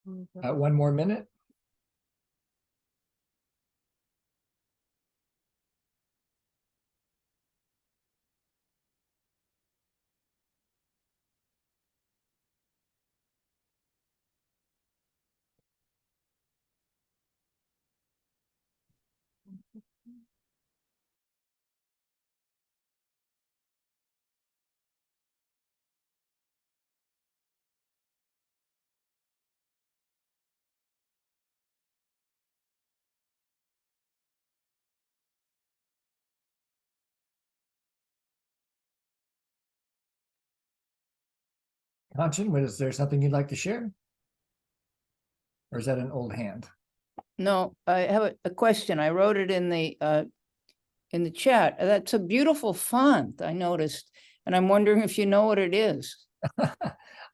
One more minute. Kanchan, is there something you'd like to share? Or is that an old hand? No, I have a question. I wrote it in the chat. That's a beautiful font, I noticed. And I'm wondering if you know what it is.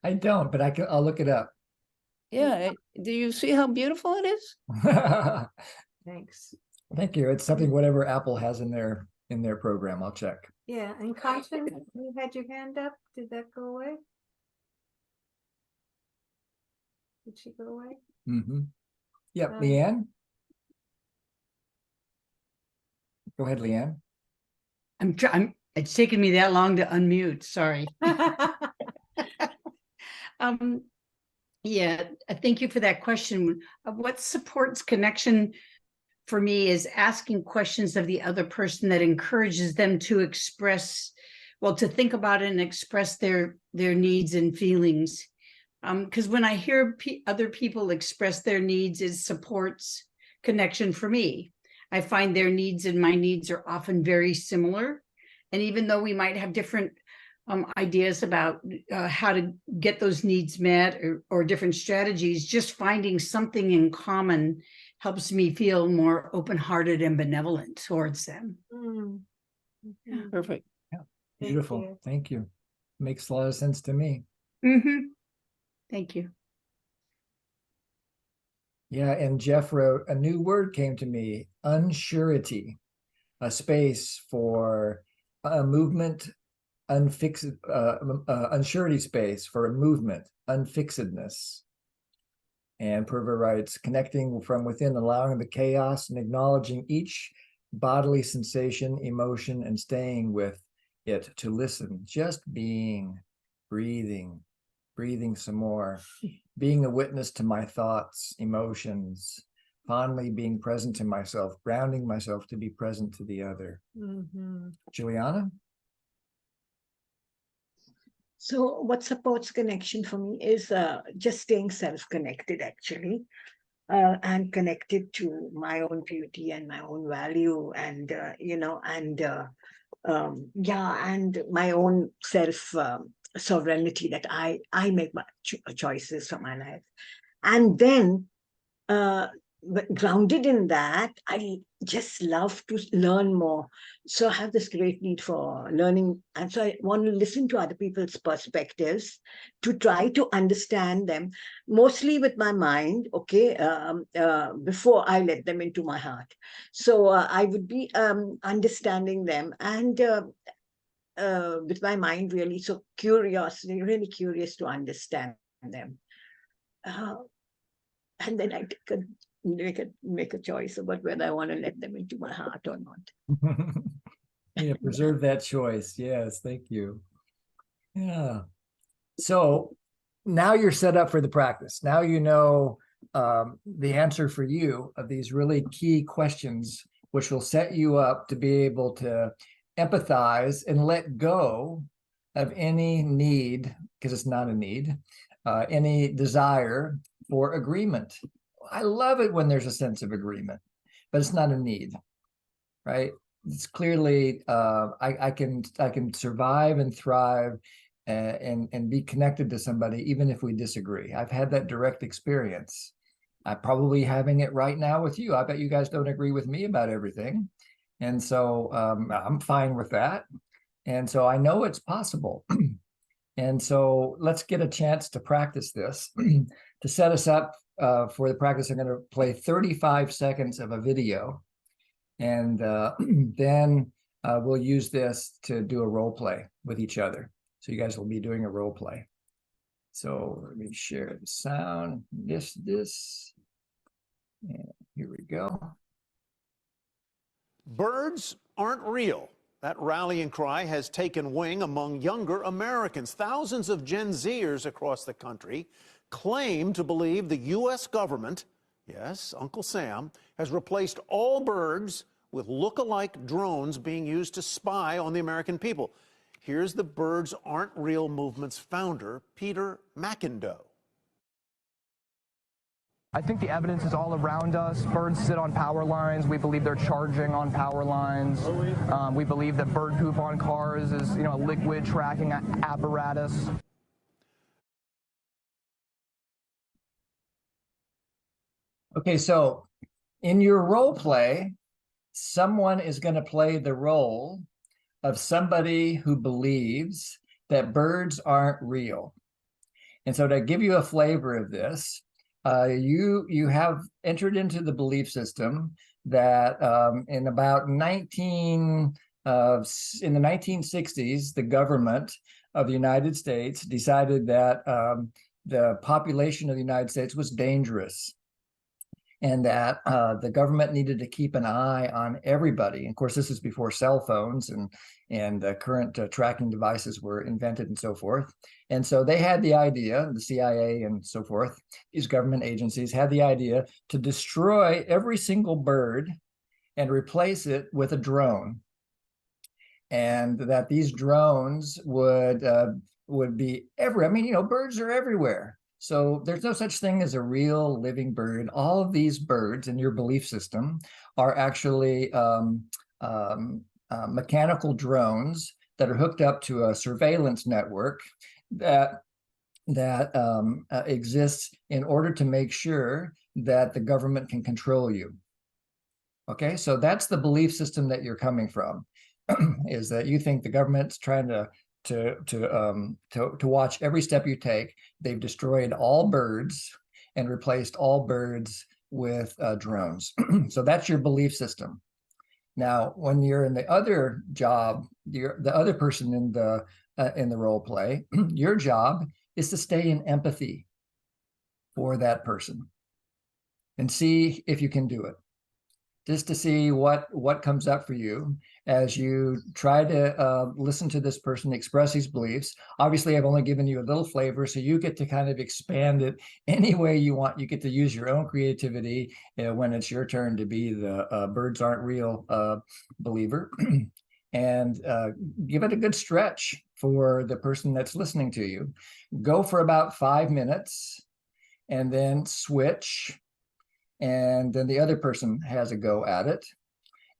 I don't, but I'll look it up. Yeah, do you see how beautiful it is? Thanks. Thank you. It's something whatever Apple has in their program. I'll check. Yeah, and Kanchan, you had your hand up. Did that go away? Did she go away? Mm-hmm. Yep, Um, Leanne. Go ahead, Leanne. It's taken me that long to unmute, sorry. Yeah, thank you for that question. What supports connection for me is asking questions of the other person that encourages them to express, well, to think about it and express their needs and feelings. Because when I hear other people express their needs, it supports connection for me. I find their needs and my needs are often very similar. And even though we might have different ideas about how to get those needs met or different strategies, just finding something in common helps me feel more open-hearted and benevolent towards them. Perfect. Yeah, beautiful. Thank you. Makes a lot of sense to me. Thank you. Yeah, and Jeff wrote, a new word came to me, unsurety, a space for a movement, unsurety space for a movement, unfixedness. And Purva writes, connecting from within, allowing the chaos and acknowledging each bodily sensation, emotion, and staying with it to listen, just being, breathing some more, being a witness to my thoughts, emotions, fondly being present to myself, grounding myself to be present to the other. Juliana? So what supports connection for me is just staying self-connected, actually, and connected to my own beauty and my own value, and and my own self sovereignty, that I make my choices for my life, and then but grounded in that, I just love to learn more. So I have this great need for learning. And so I want to listen to other people's perspectives to try to understand them, mostly with my mind, okay, before I let them into my heart. So I would be understanding them and with my mind, really. So curiosity, really curious to understand them. And then I make a choice about whether I want to let them into my heart or not. Yeah, preserve that choice. Yes, thank you. Yeah. So now you're set up for the practice. Now you know the answer for you of these really key questions, which will set you up to be able to empathize and let go of any need, because it's not a need, any desire for agreement. I love it when there's a sense of agreement, but it's not a need, right? It's clearly I can survive and thrive and be connected to somebody even if we disagree. I've had that direct experience. I'm probably having it right now with you. I bet you guys don't agree with me about everything, and so I'm fine with that. And so I know it's possible. And so let's get a chance to practice this. To set us up for the practice, I'm going to play 35 seconds of a video. And then we'll use this to do a role play with each other. So you guys will be doing a role play. So let me share the sound, this, and here we go. Birds aren't real. That rallying cry has taken wing among younger Americans. Thousands of Gen Zers across the country claim to believe the U.S. government, yes, Uncle Sam, has replaced all birds with look-alike drones being used to spy on the American people. Here's the Birds Aren't Real movement's founder, Peter McIndoe. I think the evidence is all around us. Birds sit on power lines. We believe they're charging on power lines. We believe that bird poop on cars is, a liquid tracking apparatus. Okay, so in your role play, someone is going to play the role of somebody who believes that birds aren't real. And so to give you a flavor of this, you have entered into the belief system that in about in the 1960s, the government of the United States decided that the population of the United States was dangerous, and that the government needed to keep an eye on everybody. And of course, this is before cell phones and current tracking devices were invented and so forth. And so they had the idea, the CIA and so forth, these government agencies had the idea to destroy every single bird and replace it with a drone. And that these drones would be everywhere. I mean, birds are everywhere. So there's no such thing as a real living bird. All of these birds in your belief system are actually mechanical drones that are hooked up to a surveillance network that exists in order to make sure that the government can control you. Okay, so that's the belief system that you're coming from, is that you think the government's trying to watch every step you take. They've destroyed all birds and replaced all birds with drones. So that's your belief system. Now, when you're in the other job, you're the other person in the role play, your job is to stay in empathy for that person and see if you can do it. Just to see what comes up for you as you try to listen to this person express his beliefs. Obviously, I've only given you a little flavor, so you get to kind of expand it any way you want. You get to use your own creativity when it's your turn to be the birds aren't real believer. And give it a good stretch for the person that's listening to you. Go for about 5 minutes and then switch. And then the other person has a go at it.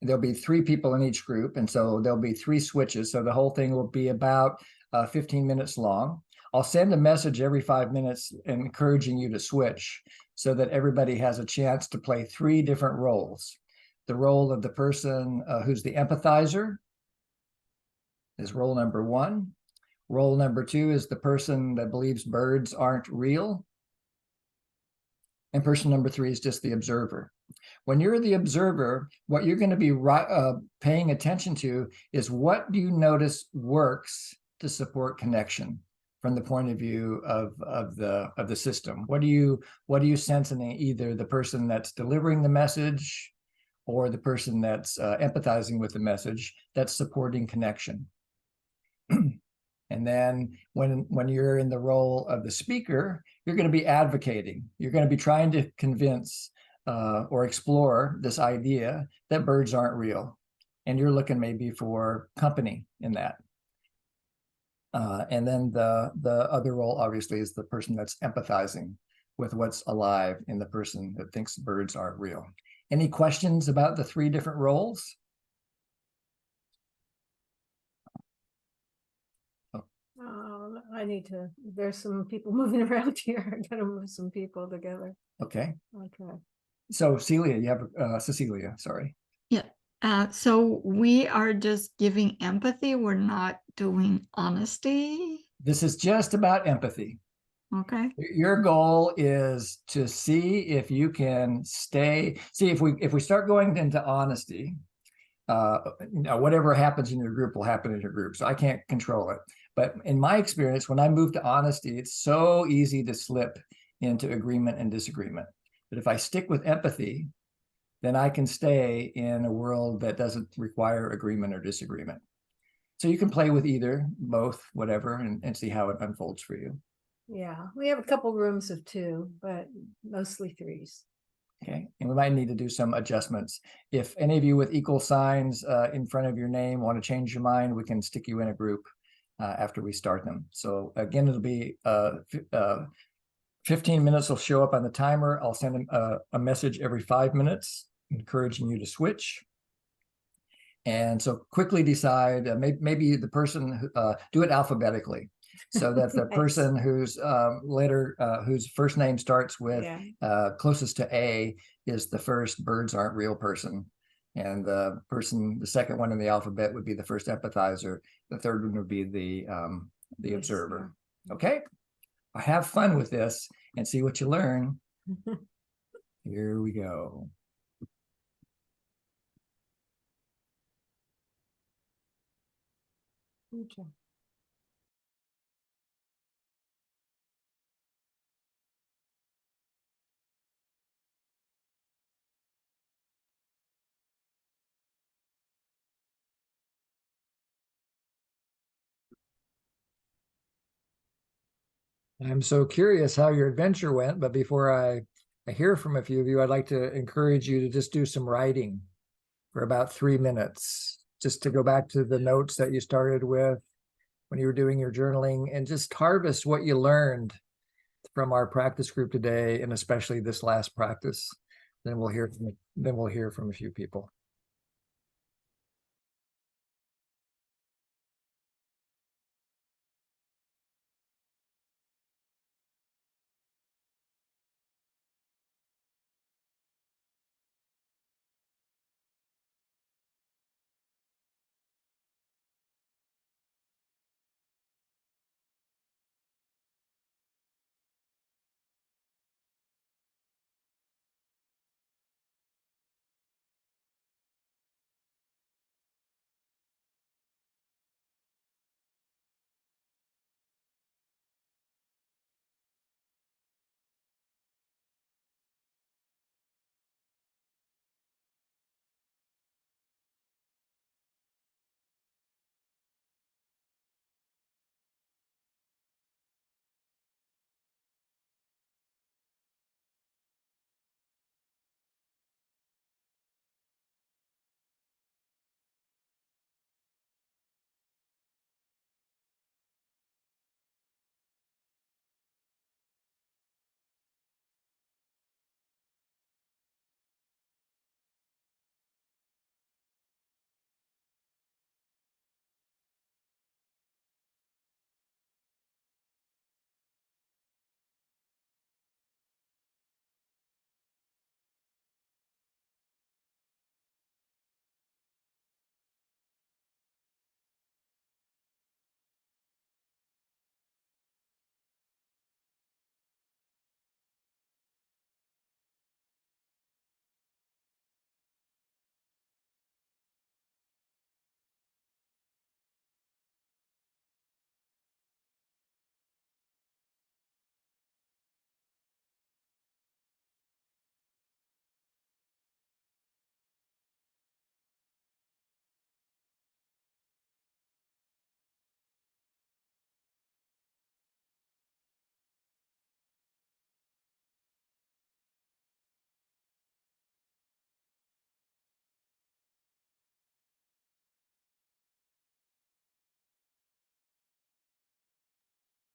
There'll be 3 people in each group, and so there'll be 3 switches. So the whole thing will be about 15 minutes long. I'll send a message every 5 minutes encouraging you to switch so that everybody has a chance to play 3 different roles. The role of the person who's the empathizer is role number 1. Role number 2 is the person that believes birds aren't real. And person number 3 is just the observer. When you're the observer, what you're going to be paying attention to is what do you notice works to support connection from the point of view of the system. What do you sense in either the person that's delivering the message or the person that's empathizing with the message that's supporting connection? And then when you're in the role of the speaker, you're going to be advocating. You're going to be trying to convince or explore this idea that birds aren't real. And you're looking maybe for company in that. And then the other role, obviously, is the person that's empathizing with what's alive in the person that thinks birds aren't real. Any questions about the 3 different roles? There's some people moving around here. I gotta move some people together. Okay. Okay. So Celia, you have Cecilia, sorry. Yeah. So we are just giving empathy. We're not doing honesty. This is just about empathy. Okay. Your goal is to see if you can see if we start going into honesty, whatever happens in your group will happen in your group. So I can't control it. But in my experience, when I moved to honesty, it's so easy to slip into agreement and disagreement. But if I stick with empathy, then I can stay in a world that doesn't require agreement or disagreement. So you can play with either, both, whatever, and see how it unfolds for you. Yeah, we have a couple rooms of 2, but mostly 3s. Okay, and we might need to do some adjustments. If any of you with equal signs in front of your name want to change your mind, we can stick you in a group after we start them. So again, it'll be 15 minutes will show up on the timer. I'll send a message every 5 minutes, encouraging you to switch. And so quickly decide, maybe the person, do it alphabetically, so that the Nice. person whose whose first name starts with closest to A is the first birds aren't real person. And the second one in the alphabet would be the first empathizer. The third one would be the observer. Okay, have fun with this and see what you learn. Here we go. Okay. I'm so curious how your adventure went, but before I hear from a few of you, I'd like to encourage you to just do some writing for about 3 minutes, just to go back to the notes that you started with when you were doing your journaling, and just harvest what you learned from our practice group today, and especially this last practice. Then we'll hear from a few people.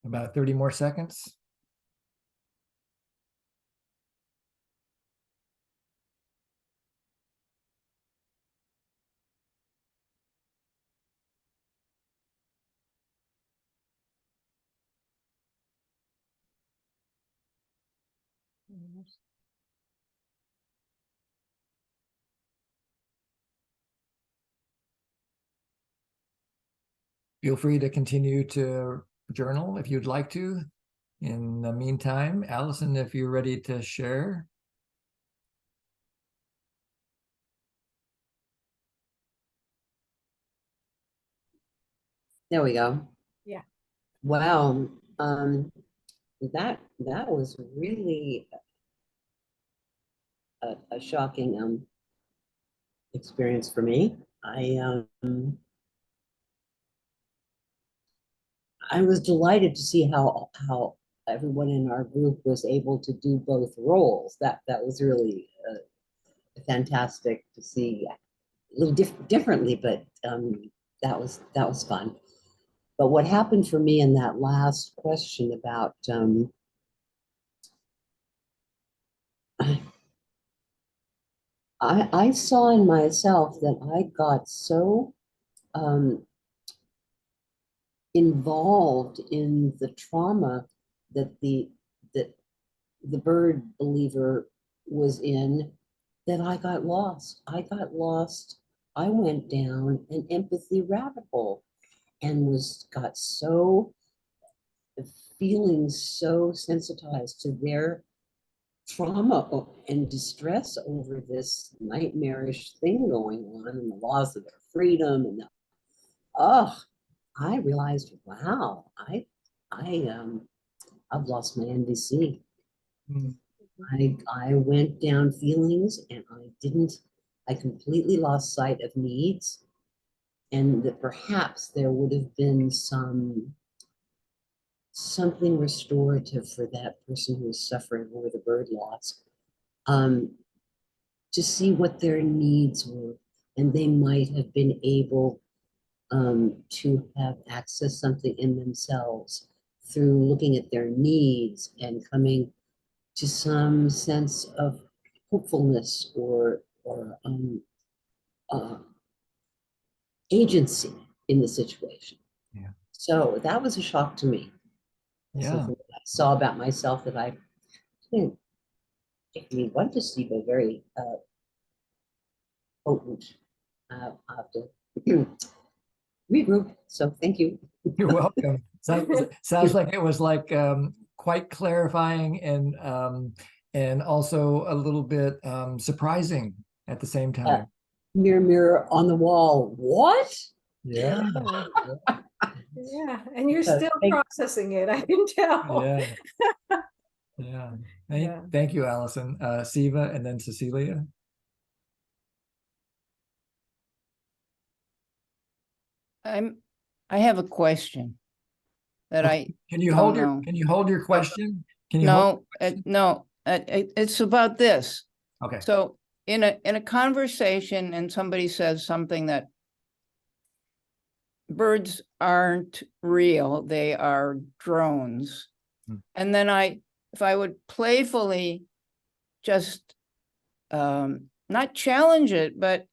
About 30 more seconds. Feel free to continue to journal if you'd like to. In the meantime, Allison, if you're ready to share. There we go. Yeah. Wow. That was really a shocking experience for me. I was delighted to see how everyone in our group was able to do both roles. That was really fantastic to see. A little differently, but that was fun. But what happened for me in that last question about I saw in myself that I got so involved in the trauma that the bird believer was in, that I got lost. I went down an empathy rabbit hole and got so feeling so sensitized to their trauma and distress over this nightmarish thing going on and the loss of their freedom. And I realized, wow, I've lost my NVC. I went down feelings and I completely lost sight of needs, and that perhaps there would have been something restorative for that person who is suffering over the bird loss, to see what their needs were, and they might have been able to have accessed something in themselves through looking at their needs and coming to some sense of hopefulness or agency in the situation. Yeah. So that was a shock to me. Yeah. Something that I saw about myself that I didn't want to see, but very potent. I'll have to regroup. So thank you. You're welcome. Sounds like it was like quite clarifying and also a little bit surprising at the same time. Mirror, mirror on the wall. What? Yeah. Yeah, and you're So still thank- processing it, I can tell. Yeah. Yeah. Thank you, Allison. Siva and then Cecilia. I have a question that Can you don't hold know. can you hold your question? Can you hold No, it's about this. Okay. So in a conversation and somebody says something that birds aren't real, they are drones. And then if I would playfully just not challenge it, but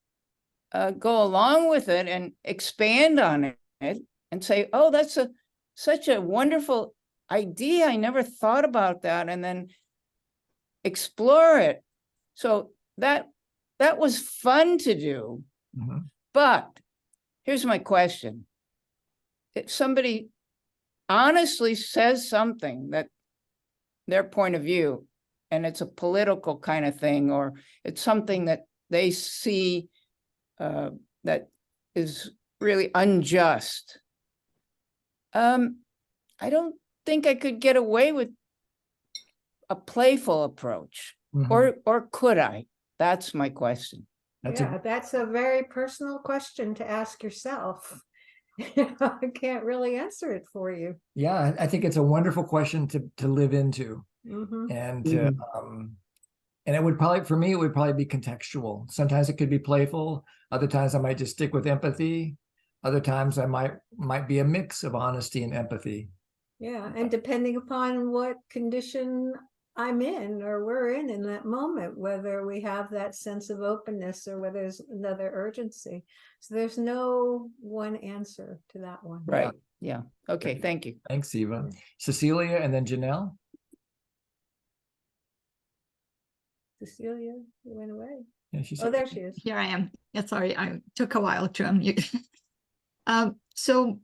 go along with it and expand on it and say, oh, that's such a wonderful idea. I never thought about that. And then explore it. So that was fun to do. But here's my question. If somebody honestly says something that their point of view, and it's a political kind of thing, or it's something that they see that is really unjust, I don't think I could get away with a playful approach, or could I? That's my question. That's a very personal question to ask yourself. I can't really answer it for you. Yeah, I think it's a wonderful question to live into. And and it would probably, for me, it would probably be contextual. Sometimes it could be playful. Other times I might just stick with empathy. Other times I might be a mix of honesty and empathy. Yeah, and depending upon what condition I'm in or we're in that moment, whether we have that sense of openness or whether there's another urgency. So there's no one answer to that one. Right. Yeah. Okay. Thank you. Thanks, Eva. Cecilia and then Janelle. Cecilia, you went away. Yeah, she Oh, there she is. Here I am. Yeah, sorry, I took a while to unmute. So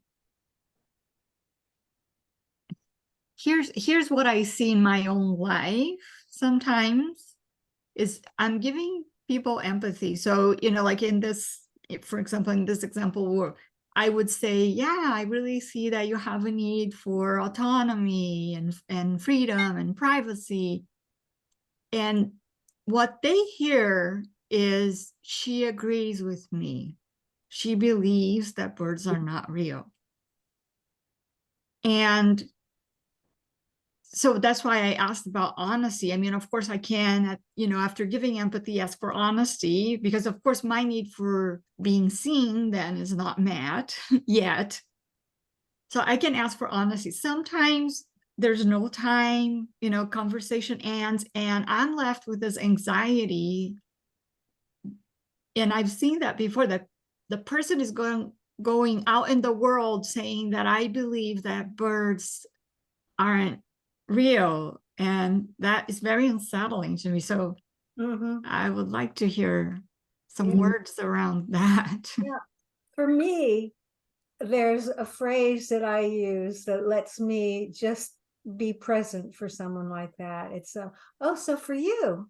here's what I see in my own life sometimes is I'm giving people empathy. So, like in this, for example, in this example where I would say, yeah, I really see that you have a need for autonomy and freedom and privacy. And what they hear is she agrees with me. She believes that birds are not real. And so that's why I asked about honesty. I mean, of course, I can, after giving empathy, ask for honesty, because of course, my need for being seen then is not met yet. So I can ask for honesty. Sometimes there's no time, conversation ends, and I'm left with this anxiety. And I've seen that before, that the person is going out in the world saying that I believe that birds aren't real, and that is very unsettling to me. So I would like to hear some words around that. Yeah. For me, there's a phrase that I use that lets me just be present for someone like that. It's oh, so for you,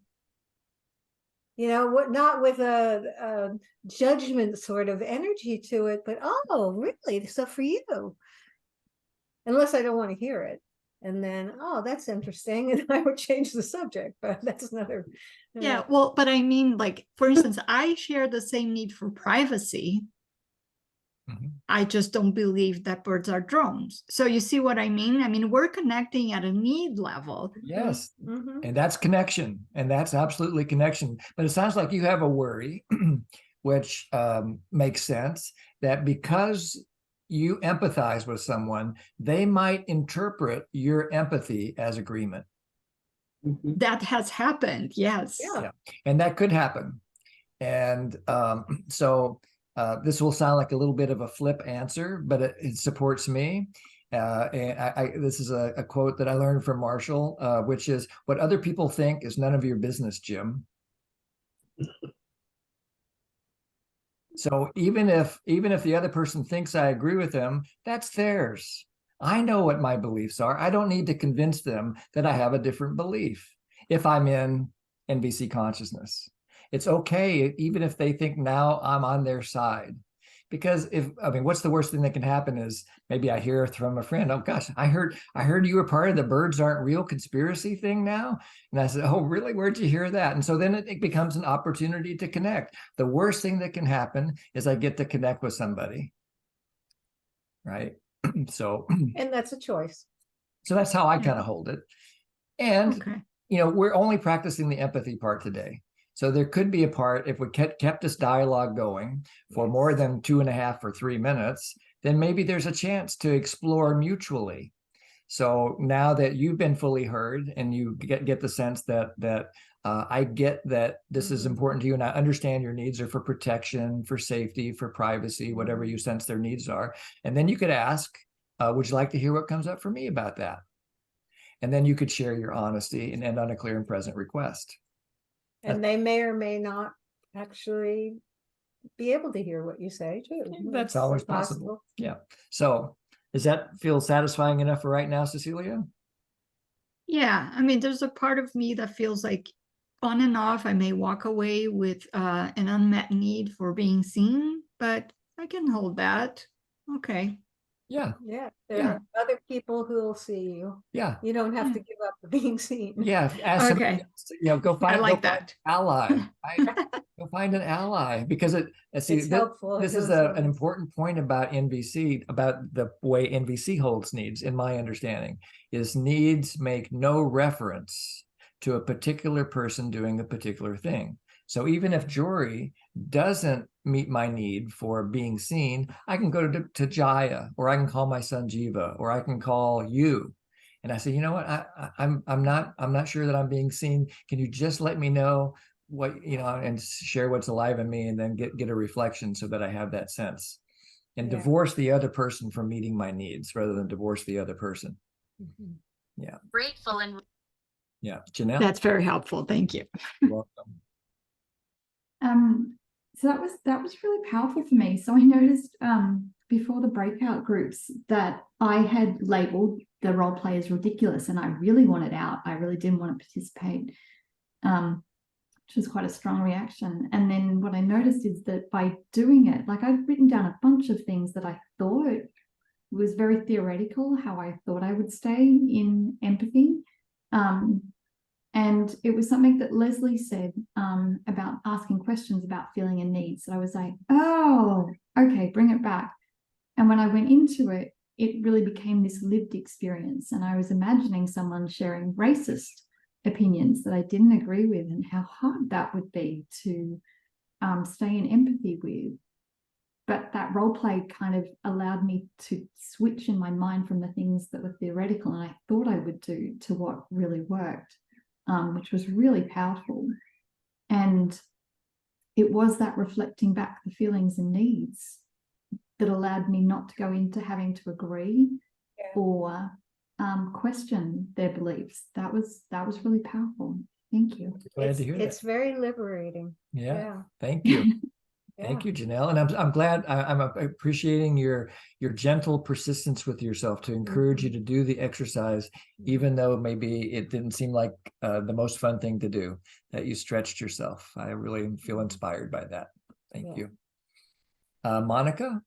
what, not with a judgment sort of energy to it, but oh, really? So for you, unless I don't want to hear it. And then, oh, that's interesting. And I would change the subject, but that's another. Yeah, well, but I mean, like, for instance, I share the same need for privacy. I just don't believe that birds are drones. So you see what I mean? I mean, we're connecting at a need level. Yes. And that's connection. And that's absolutely connection. But it sounds like you have a worry, which makes sense, that because you empathize with someone, they might interpret your empathy as agreement. That has happened, yes. Yeah. And that could happen. And so this will sound like a little bit of a flip answer, but it supports me. And this is a quote that I learned from Marshall, which is, what other people think is none of your business, Jim. So even if the other person thinks I agree with them, that's theirs. I know what my beliefs are. I don't need to convince them that I have a different belief if I'm in NVC consciousness. It's okay, even if they think now I'm on their side. Because what's the worst thing that can happen is maybe I hear from a friend, oh gosh, I heard you were part of the birds aren't real conspiracy thing now. And I said, oh, really? Where'd you hear that? And so then it becomes an opportunity to connect. The worst thing that can happen is I get to connect with somebody. Right? So. And that's a choice. So that's how I kind of hold it. And, we're only practicing the empathy part today. So there could be a part, if we kept this dialogue going for more than 2.5 or 3 minutes, then maybe there's a chance to explore mutually. So now that you've been fully heard and you get the sense that I get that this is important to you and I understand your needs are for protection, for safety, for privacy, whatever you sense their needs are. And then you could ask, would you like to hear what comes up for me about that? And then you could share your honesty and end on a clear and present request. And they may or may not actually be able to hear what you say too. That's always possible. Yeah. So does that feel satisfying enough for right now, Cecilia? Yeah. I mean, there's a part of me that feels like on and off, I may walk away with an unmet need for being seen, but I can hold that. Okay. Yeah. Yeah. There are other people who will see you. Yeah. You don't have to give up being seen. Yeah. Ask okay. Go find, I like that. Ally. Go find an ally, because it's helpful. This is an important point about NVC, about the way NVC holds needs, in my understanding, is needs make no reference to a particular person doing a particular thing. So even if Jory doesn't meet my need for being seen, I can go to Jaya, or I can call my son Jiva, or I can call you. And I say, you know what, I'm not sure that I'm being seen. Can you just let me know what, and share what's alive in me, and then get a reflection so that I have that sense. And divorce the other person from meeting my needs rather than divorce the other person. Yeah. Grateful and yeah. Janelle? That's very helpful. Thank you. You're welcome. So that was really powerful for me. So I noticed before the breakout groups that I had labeled the role play as ridiculous, and I really wanted out. I really didn't want to participate. which was quite a strong reaction. And then what I noticed is that by doing it, like I'd written down a bunch of things that I thought was very theoretical, how I thought I would stay in empathy. And it was something that Leslie said about asking questions about feeling and needs. So I was like, oh, okay, bring it back. And when I went into it, it really became this lived experience. And I was imagining someone sharing racist opinions that I didn't agree with, and how hard that would be to stay in empathy with. But that role play kind of allowed me to switch in my mind from the things that were theoretical and I thought I would do to what really worked, which was really powerful. And it was that reflecting back the feelings and needs that allowed me not to go into having to agree or question their beliefs. That was really powerful. Thank you. Glad to hear that. It's very liberating. Yeah. Thank you. Thank you, Janelle. And I'm glad, I'm appreciating your gentle persistence with yourself to encourage you to do the exercise, even though maybe it didn't seem like the most fun thing to do, that you stretched yourself. I really feel inspired by that. Thank you. Monica?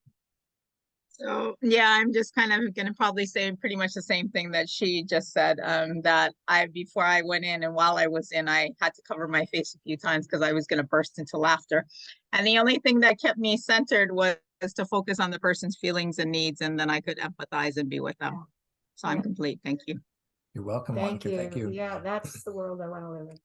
So yeah, I'm just kind of going to probably say pretty much the same thing that she just said, that before I went in and while I was in, I had to cover my face a few times because I was going to burst into laughter. And the only thing that kept me centered was to focus on the person's feelings and needs, and then I could empathize and be with them. So I'm complete. Thank you. You're welcome, Thank Monica. you. Thank you. Yeah, that's the world I want to live in.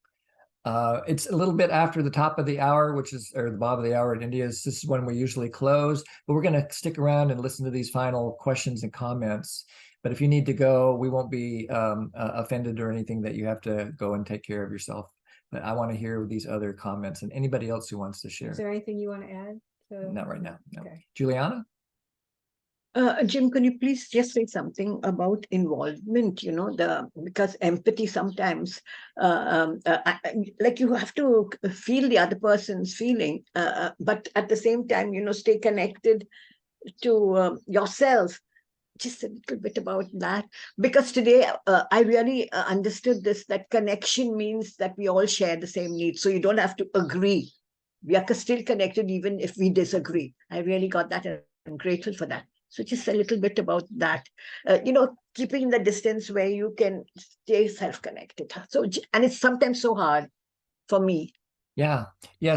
It's a little bit after the top of the hour, which is, or the bottom of the hour in India. This is when we usually close, but we're going to stick around and listen to these final questions and comments. But if you need to go, we won't be offended or anything that you have to go and take care of yourself. But I want to hear these other comments and anybody else who wants to share. Is there anything you want to add? Not right now. No. Okay. Juliana? Jim, can you please just say something about involvement, because empathy sometimes, like you have to feel the other person's feeling, but at the same time, stay connected to yourself. Just a little bit about that, because today I really understood this, that connection means that we all share the same needs. So you don't have to agree. We are still connected even if we disagree. I really got that, and I'm grateful for that. So just a little bit about that, keeping the distance where you can stay self-connected. So, and it's sometimes so hard for me. Yeah.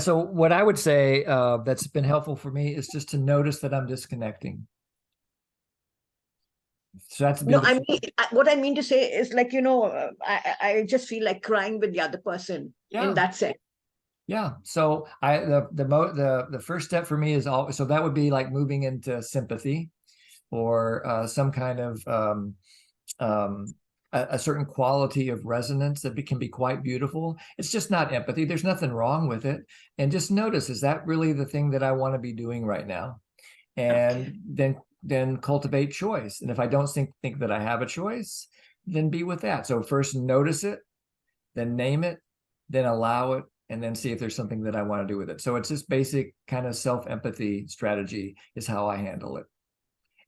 So what I would say that's been helpful for me is just to notice that I'm disconnecting. So that's no, I mean, what I mean to say is like, I just feel like crying with the other person in that sense. Yeah. So the first step for me is always, so that would be like moving into sympathy or some kind of a certain quality of resonance that can be quite beautiful. It's just not empathy. There's nothing wrong with it. And just notice, is that really the thing that I want to be doing right now? And then cultivate choice. And if I don't think that I have a choice, then be with that. So first notice it, then name it, then allow it, and then see if there's something that I want to do with it. So it's this basic kind of self-empathy strategy is how I handle it.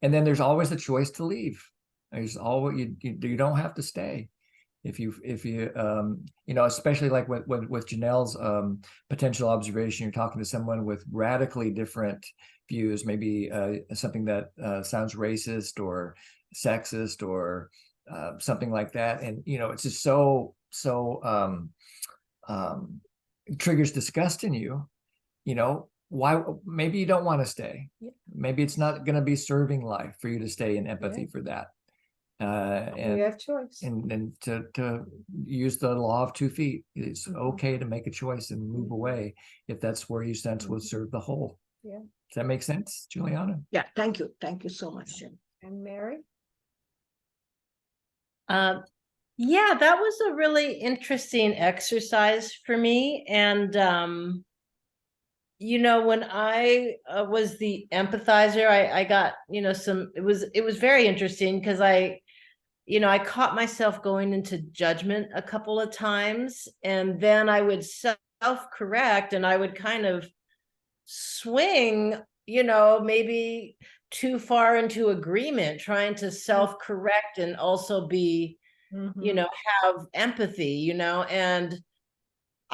And then there's always a choice to leave. There's always, you don't have to stay. If you especially like with Janelle's potential observation, you're talking to someone with radically different views, maybe something that sounds racist or sexist or something like that. And, it's just so triggers disgust in you, why, maybe you don't want to stay. Maybe it's not going to be serving life for you to stay in empathy for that. And you have choice. And to use the law of 2 feet, it's okay to make a choice and move away if that's where you sense would serve the whole. Yeah. Does that make sense, Juliana? Yeah, thank you. Thank you so much, Jim. And Mary? Yeah, that was a really interesting exercise for me. And, when I was the empathizer, I got, it was very interesting because I caught myself going into judgment a couple of times, and then I would self-correct and I would kind of swing, maybe too far into agreement, trying to self-correct and also be, have empathy, and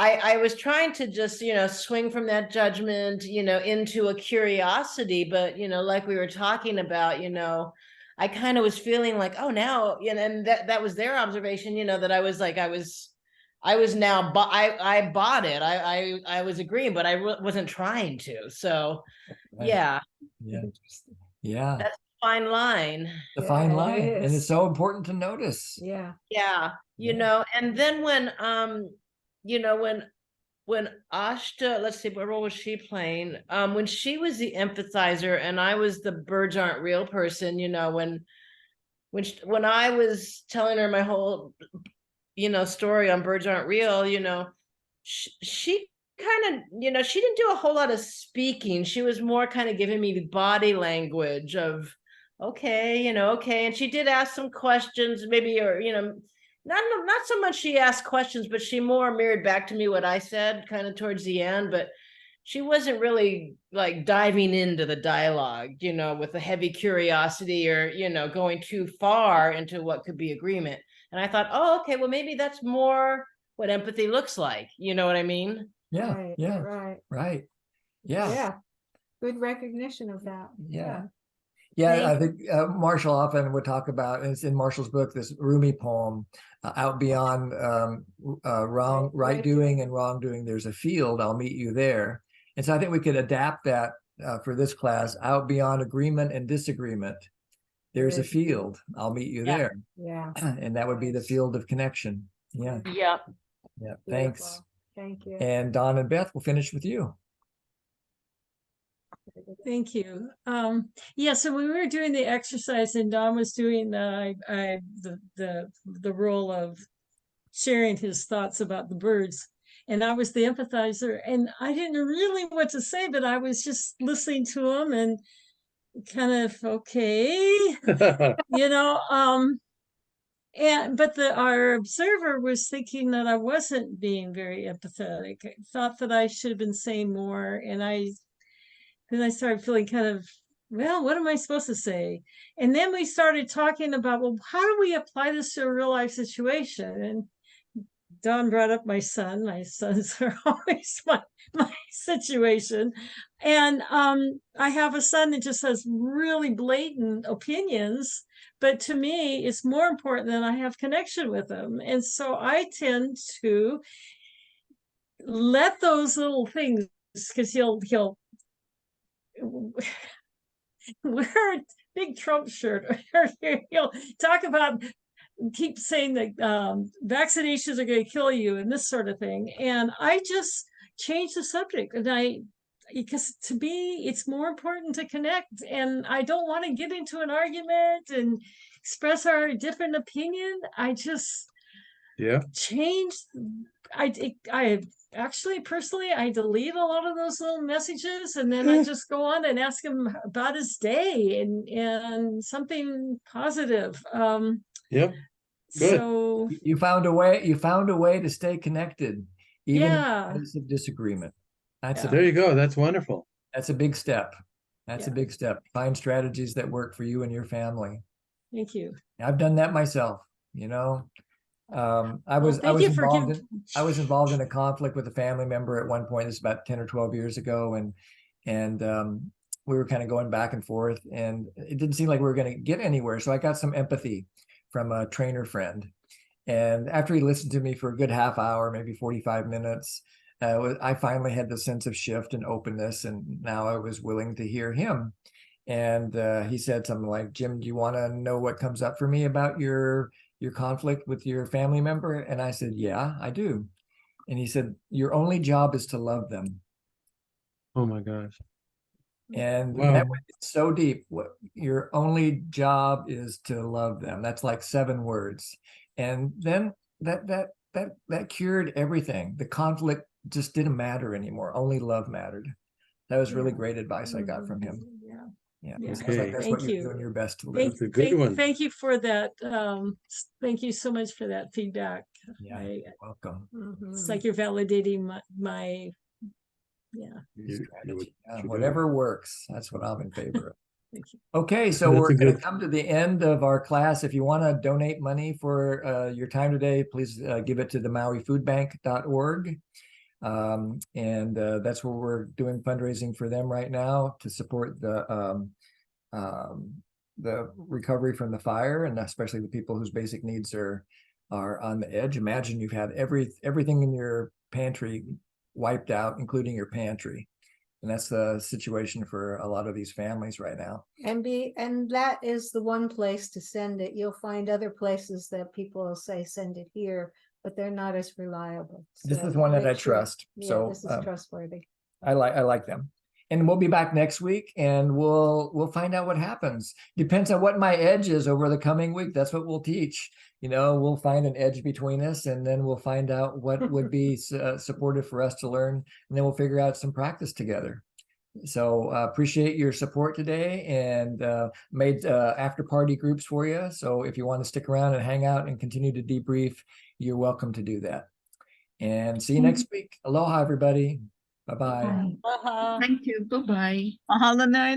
I was trying to just, swing from that judgment, into a curiosity, but, like we were talking about, I kind of was feeling like, oh, now, and that was their observation, that I was like, I was now, I bought it. I was agreeing, but I wasn't trying to. So, Right. yeah, Yeah. that's a fine line. The fine Yeah, it line. And is. it's so important to notice. Yeah. Yeah, and then when when Ashta, let's see, what role was she playing? When she was the empathizer and I was the birds aren't real person, when I was telling her my whole story on birds aren't real, she kind of, she didn't do a whole lot of speaking. She was more kind of giving me the body language of okay, okay. And she did ask some questions, maybe, or not so much she asked questions, but she more mirrored back to me what I said kind of towards the end, but she wasn't really like diving into the dialogue, with a heavy curiosity or, going too far into what could be agreement. And I thought, oh, okay, well, maybe that's more what empathy looks like. You know what I mean? Yeah. Right, Yeah. right. Right. Yeah. Yeah. Good recognition of that. Yeah. Yeah, Thank I think Marshall often would talk about, and it's in Marshall's book, this Rumi poem, out beyond right doing and wrongdoing, there's a field, I'll meet you there. And so I think we could adapt that for this class, out beyond agreement and disagreement, there's a field, I'll meet you there. Yeah. And that would be the field of connection. Yeah. Yeah. Yeah. Thanks. Thank you. And Don and Beth, we'll finish with you. Thank you. Yeah, so when we were doing the exercise and Don was doing the role of sharing his thoughts about the birds, and I was the empathizer, and I didn't really know what to say, but I was just listening to him and kind of okay, but our observer was thinking that I wasn't being very empathetic. I thought that I should have been saying more, and then I started feeling kind of, well, what am I supposed to say? And then we started talking about, well, how do we apply this to a real life situation? And Don brought up my son. My sons are always my situation. And I have a son that just has really blatant opinions, but to me, it's more important that I have connection with him. And so I tend to let those little things, because he'll wear a big Trump shirt. He'll talk about, keep saying that vaccinations are going to kill you and this sort of thing. And I just changed the subject. And because to me, it's more important to connect. And I don't want to get into an argument and express our different opinion. I just changed. I actually, personally, I delete a lot of those little messages, and then I just go on and ask him about his day and something positive. Good. So you found a way to stay connected, even in yeah. the face of disagreement. There you go. That's wonderful. That's a big step. That's a big step. Find strategies that work for you and your family. Thank you. I've done that myself, I was involved in a conflict with a family member at one point. This is about 10 or 12 years ago, and we were kind of going back and forth, and it didn't seem like we were going to get anywhere. So I got some empathy from a trainer friend, and after he listened to me for a good half hour, maybe 45 minutes, I finally had the sense of shift and openness, and now I was willing to hear him. And he said something like, "Jim, do you want to know what comes up for me about your conflict with your family member?" And I said, "Yeah, I do." And he said, "Your only job is to love them." Oh my gosh. And Wow. that went so deep. Your only job is to love them. That's like 7 words. And then that cured everything. The conflict just didn't matter anymore. Only love mattered. That was really great advice I got from him. Yeah. It sounds like that's what you're doing your best to live. That's a good one. Thank you for that. Thank you so much for that feedback. Yeah, you're welcome. It's like you're validating my Strategy. Whatever works. That's what I'm in favor of. Okay, so That's we're a going to good- come to the end of our class. If you want to donate money for your time today, please give it to the MauiFoodBank.org. And that's where we're doing fundraising for them right now to support the recovery from the fire, and especially the people whose basic needs are on the edge. Imagine you've had everything in your pantry wiped out, including your pantry. And that's the situation for a lot of these families right now. And that is the one place to send it. You'll find other places that people will say, send it here, but they're not as reliable. This So is one that I make sure- trust. Yeah, So this is trustworthy. I like them. And we'll be back next week and we'll find out what happens. Depends on what my edge is over the coming week. That's what we'll teach. You know, we'll find an edge between us, and then we'll find out what would be supportive for us to learn, and then we'll figure out some practice together. So appreciate your support today, and made after party groups for you. So if you want to stick around and hang out and continue to debrief, you're welcome to do that. And see you next week. Aloha, everybody. Bye-bye. Thank you. Bye-bye. Mahalo nui loa.